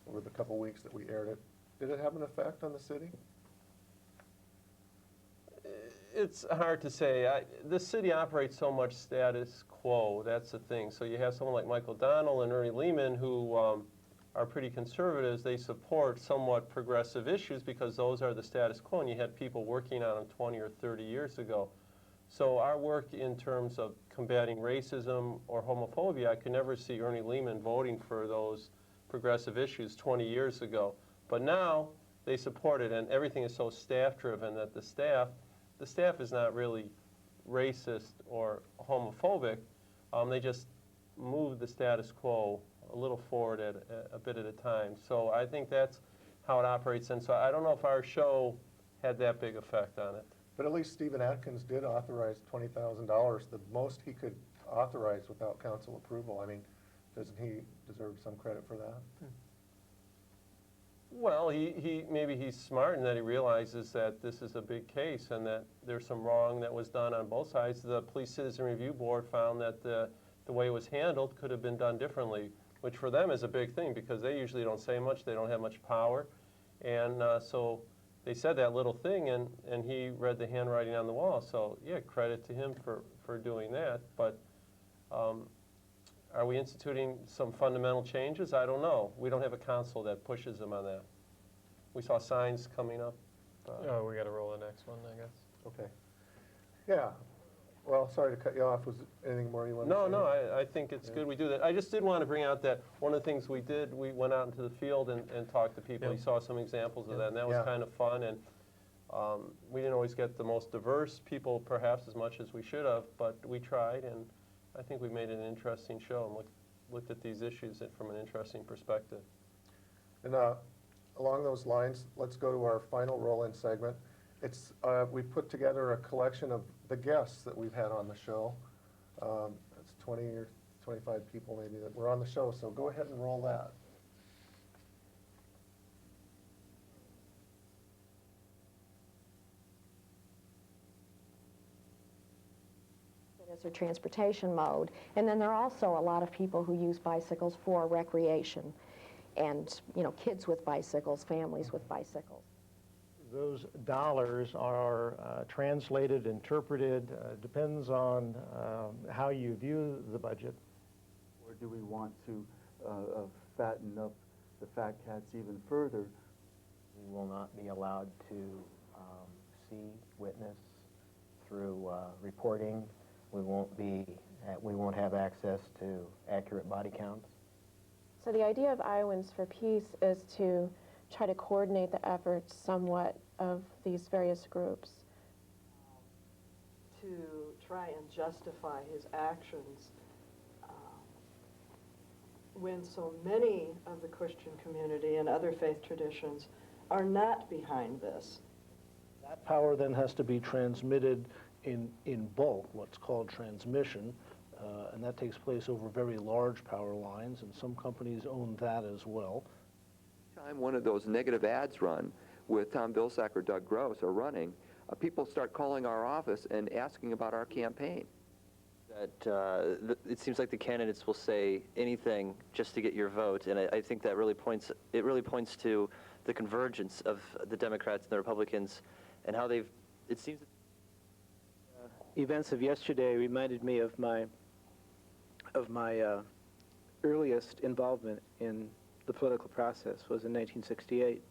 [SPEAKER 1] over the couple weeks that we aired it, did it have an effect on the city?
[SPEAKER 2] It's hard to say. The city operates so much status quo, that's the thing. So you have someone like Michael Donnell and Ernie Lehman who are pretty conservatives. They support somewhat progressive issues because those are the status quo, and you had people working on them 20 or 30 years ago. So our work in terms of combating racism or homophobia, I could never see Ernie Lehman voting for those progressive issues 20 years ago. But now they support it, and everything is so staff-driven that the staff is not really racist or homophobic. They just move the status quo a little forward a bit at a time. So I think that's how it operates. And so I don't know if our show had that big effect on it.
[SPEAKER 1] But at least Stephen Atkins did authorize $20,000, the most he could authorize without council approval. I mean, doesn't he deserve some credit for that?
[SPEAKER 2] Well, maybe he's smart in that he realizes that this is a big case and that there's some wrong that was done on both sides. The Police Citizen Review Board found that the way it was handled could have been done differently, which for them is a big thing because they usually don't say much, they don't have much power. And so they said that little thing and he read the handwriting on the wall. So yeah, credit to him for doing that. But are we instituting some fundamental changes? I don't know. We don't have a council that pushes them on that. We saw signs coming up.
[SPEAKER 4] Oh, we got to roll the next one, I guess.
[SPEAKER 1] Okay. Yeah. Well, sorry to cut you off. Was there anything more you wanted to say?
[SPEAKER 2] No, I think it's good we do that. I just did want to bring out that one of the things we did, we went out into the field and talked to people. You saw some examples of that, and that was kind of fun. And we didn't always get the most diverse people, perhaps, as much as we should have, but we tried, and I think we made an interesting show and looked at these issues from an interesting perspective.
[SPEAKER 1] And along those lines, let's go to our final roll-in segment. It's we put together a collection of the guests that we've had on the show. It's 20 or 25 people maybe that were on the show, so go ahead and roll that.
[SPEAKER 9] As a transportation mode. And then there are also a lot of people who use bicycles for recreation. And, kids with bicycles, families with bicycles.
[SPEAKER 23] Those dollars are translated, interpreted, depends on how you view the budget.
[SPEAKER 24] Or do we want to fatten up the fat cats even further?
[SPEAKER 13] We will not be allowed to see, witness,
[SPEAKER 6] through reporting. We won't have access to accurate body counts.
[SPEAKER 7] So the idea of Iowans for Peace is to try to coordinate the efforts somewhat of these various groups.
[SPEAKER 10] To try and justify his actions when so many of the Christian community and other faith traditions are not behind this.
[SPEAKER 23] That power then has to be transmitted in bulk, what's called transmission, and that takes place over very large power lines, and some companies own that as well.
[SPEAKER 11] Time one of those negative ads run with Tom Vilsack or Doug Gross are running, people start calling our office and asking about our campaign.
[SPEAKER 25] That it seems like the candidates will say anything just to get your vote, and I think that really points to the convergence of the Democrats and the Republicans, and how it seems.
[SPEAKER 26] Events of yesterday reminded me of my earliest involvement in the political process was in 1968,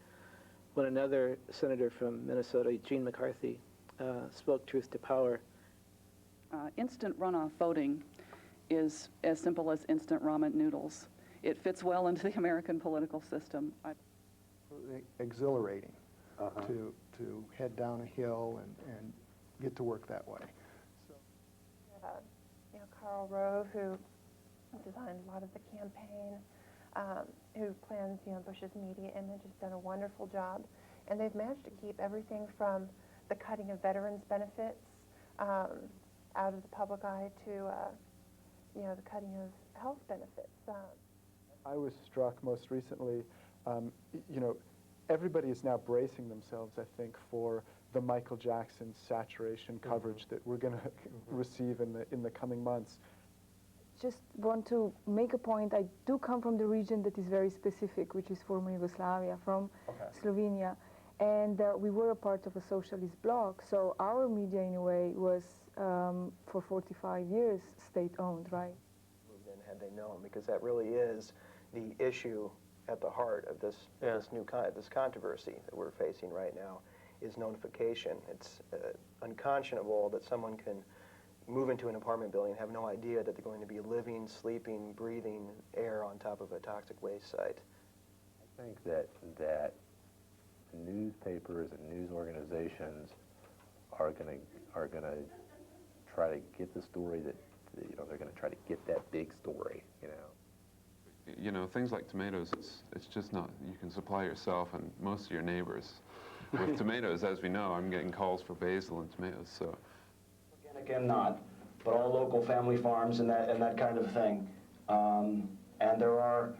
[SPEAKER 26] when another senator from Minnesota, Gene McCarthy, spoke truth to power.
[SPEAKER 27] Instant runoff voting is as simple as instant ramen noodles. It fits well into the American political system.
[SPEAKER 28] Exhilarating to head down a hill and get to work that way.
[SPEAKER 29] You know, Karl Rove, who designed a lot of the campaign, who plans, Bush's media image, has done a wonderful job. And they've managed to keep everything from the cutting of veterans' benefits out of the public eye to, the cutting of health benefits.
[SPEAKER 24] I was struck most recently, everybody is now bracing themselves, I think, for the Michael Jackson saturation coverage that we're going to receive in the coming months.
[SPEAKER 30] Just want to make a point. I do come from the region that is very specific, which is former Yugoslavia, from Slovenia. And we were a part of a socialist bloc, so our media, in a way, was, for 45 years, state-owned, right?
[SPEAKER 6] Moved in had they known, because that really is the issue at the heart of this controversy that we're facing right now, is notification. It's unconscionable that someone can move into an apartment building and have no idea that they're going to be living, sleeping, breathing air on top of a toxic waste site.
[SPEAKER 31] I think that newspapers and news organizations are going to try to get the story that they're going to try to get that big story.
[SPEAKER 32] Things like tomatoes, it's just not, you can supply yourself and most of your neighbors with tomatoes. As we know, I'm getting calls for basil and tomatoes. So
[SPEAKER 33] again, not, but all local family farms and that kind of thing. And there are,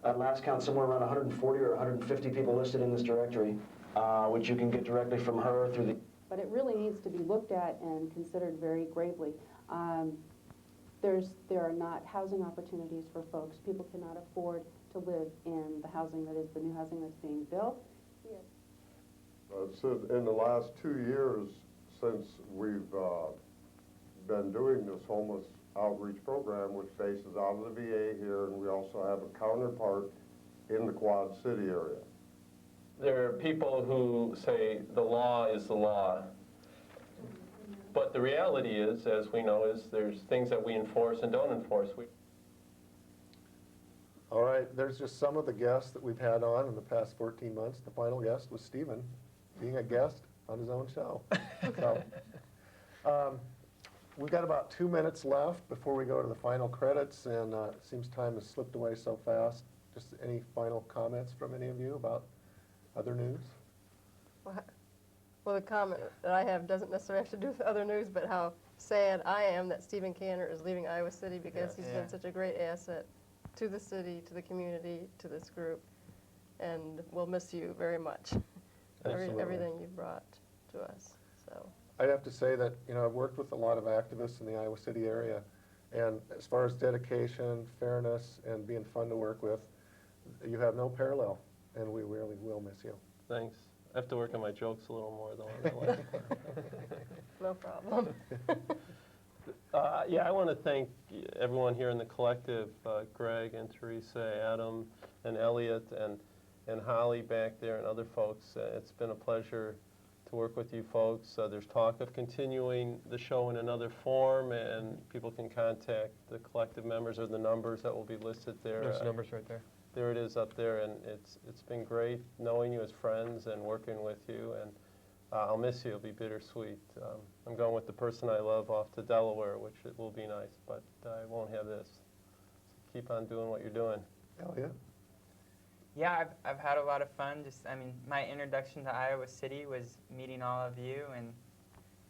[SPEAKER 33] at last count, somewhere around 140 or 150 people listed in this directory, which you can get directly from her through the.
[SPEAKER 34] But it really needs to be looked at and considered very gravely. There are not housing opportunities for folks. People cannot afford to live in the housing that is the new housing that's being built.
[SPEAKER 35] So in the last 2 years, since we've been doing this homeless outreach program, which faces out of the VA here, and we also have a counterpart in the Quad City area.
[SPEAKER 2] There are people who say the law is the law. But the reality is, as we know, is there's things that we enforce and don't enforce.
[SPEAKER 1] All right, there's just some of the guests that we've had on in the past 14 months. The final guest was Stephen, being a guest on his own show. So, we've got about 2 minutes left before we go to the final credits, and it seems time has slipped away so fast. Just any final comments from any of you about other news?
[SPEAKER 3] Well, the comment that I have doesn't necessarily have to do with other news, but how sad I am that Stephen Cantor is leaving Iowa City, because he's been such a great asset to the city, to the community, to this group, and we'll miss you very much. Everything you've brought to us. So
[SPEAKER 1] I'd have to say that, I've worked with a lot of activists in the Iowa City area, and as far as dedication, fairness, and being fun to work with, you have no parallel, and we really will miss you.
[SPEAKER 2] Thanks. I have to work on my jokes a little more, though.
[SPEAKER 3] No problem.
[SPEAKER 2] I want to thank everyone here in the collective, Greg and Teresa, Adam and Elliot and Holly back there and other folks. It's been a pleasure work with you folks. There's talk of continuing the show in another form, and people can contact the collective members or the numbers that will be listed there.
[SPEAKER 4] There's numbers right there.
[SPEAKER 2] There it is up there, and it's been great knowing you as friends and working with you, and I'll miss you. It'll be bittersweet. I'm going with the person I love off to Delaware, which it will be nice, but I won't have this. So keep on doing what you're doing.
[SPEAKER 1] Hell yeah.
[SPEAKER 5] Yeah, I've had a lot of fun. My introduction to Iowa City was meeting all of you, and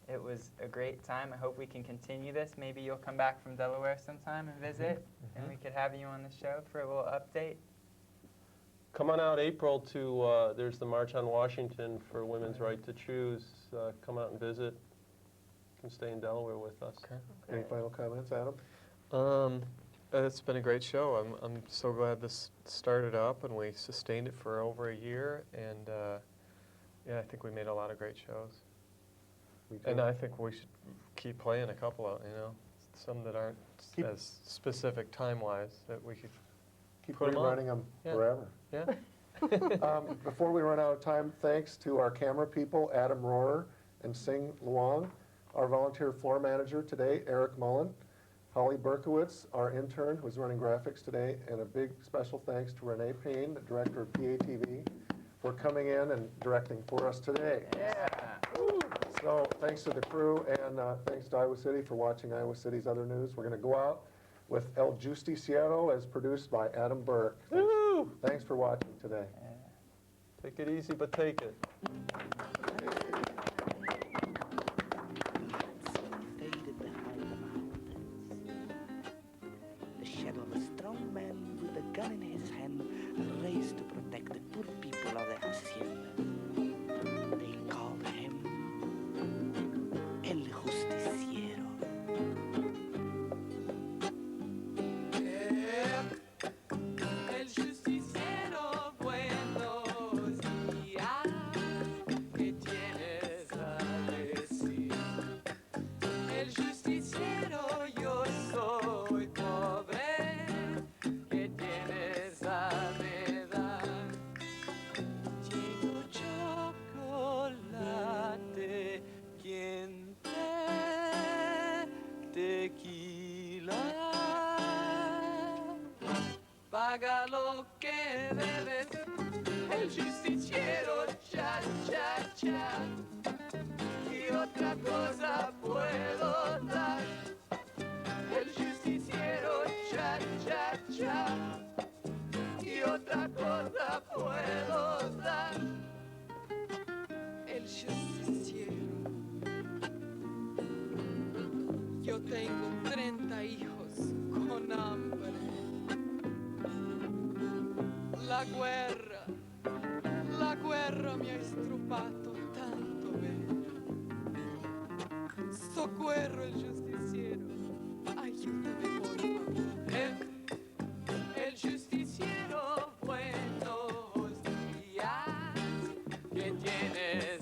[SPEAKER 5] it was a great time. I hope we can continue this. Maybe you'll come back from Delaware sometime and visit, and we could have you on the show for a little update.
[SPEAKER 2] Come on out April to, there's the March on Washington for Women's Right to Choose. Come out and visit. You can stay in Delaware with us.
[SPEAKER 1] Okay. Any final comments, Adam?
[SPEAKER 4] It's been a great show. I'm so glad this started up and we sustained it for over a year. And yeah, I think we made a lot of great shows. And I think we should keep playing a couple of, some that aren't as specific time-wise that we could
[SPEAKER 1] Keep
[SPEAKER 4] put 'em on.
[SPEAKER 1] running them forever.
[SPEAKER 4] Yeah.
[SPEAKER 1] Before we run out of time, thanks to our camera people, Adam Rohrer and Sing Luong, our volunteer floor manager today, Eric Mullen, Holly Berkowitz, our intern who's running graphics today, and a big special thanks to Renee Payne, the director of PATV, for coming in and directing for us today.
[SPEAKER 5] Yeah.
[SPEAKER 1] So thanks to the crew, and thanks to Iowa City for watching Iowa City's Other News. We're going to go out with El Justiciero, as produced by Adam Burke. Thanks for watching today.
[SPEAKER 2] Take it easy, but take it.
[SPEAKER 8] The shadow of a strong man with a gun in his hand, raised to protect the poor people of the hacienda. They called him El Justiciero.
[SPEAKER 9] El justiciero, buenos días, ¿qué tienes a decir? El justiciero, yo soy pobre, ¿qué tienes a me dar? Tengo chocolate, quente, tequila. Paga lo que debes, el justiciero, cha, cha, cha. ¿Qué otra cosa puedo dar? El justiciero, cha, cha, cha. ¿Qué otra cosa puedo dar? El justiciero. Yo tengo 30 hijos con hambre. La guerra mi ha strupato tanto bene. Soccorro il giustiziero, aiutami por favor. El justiciero, buenos días, ¿qué tienes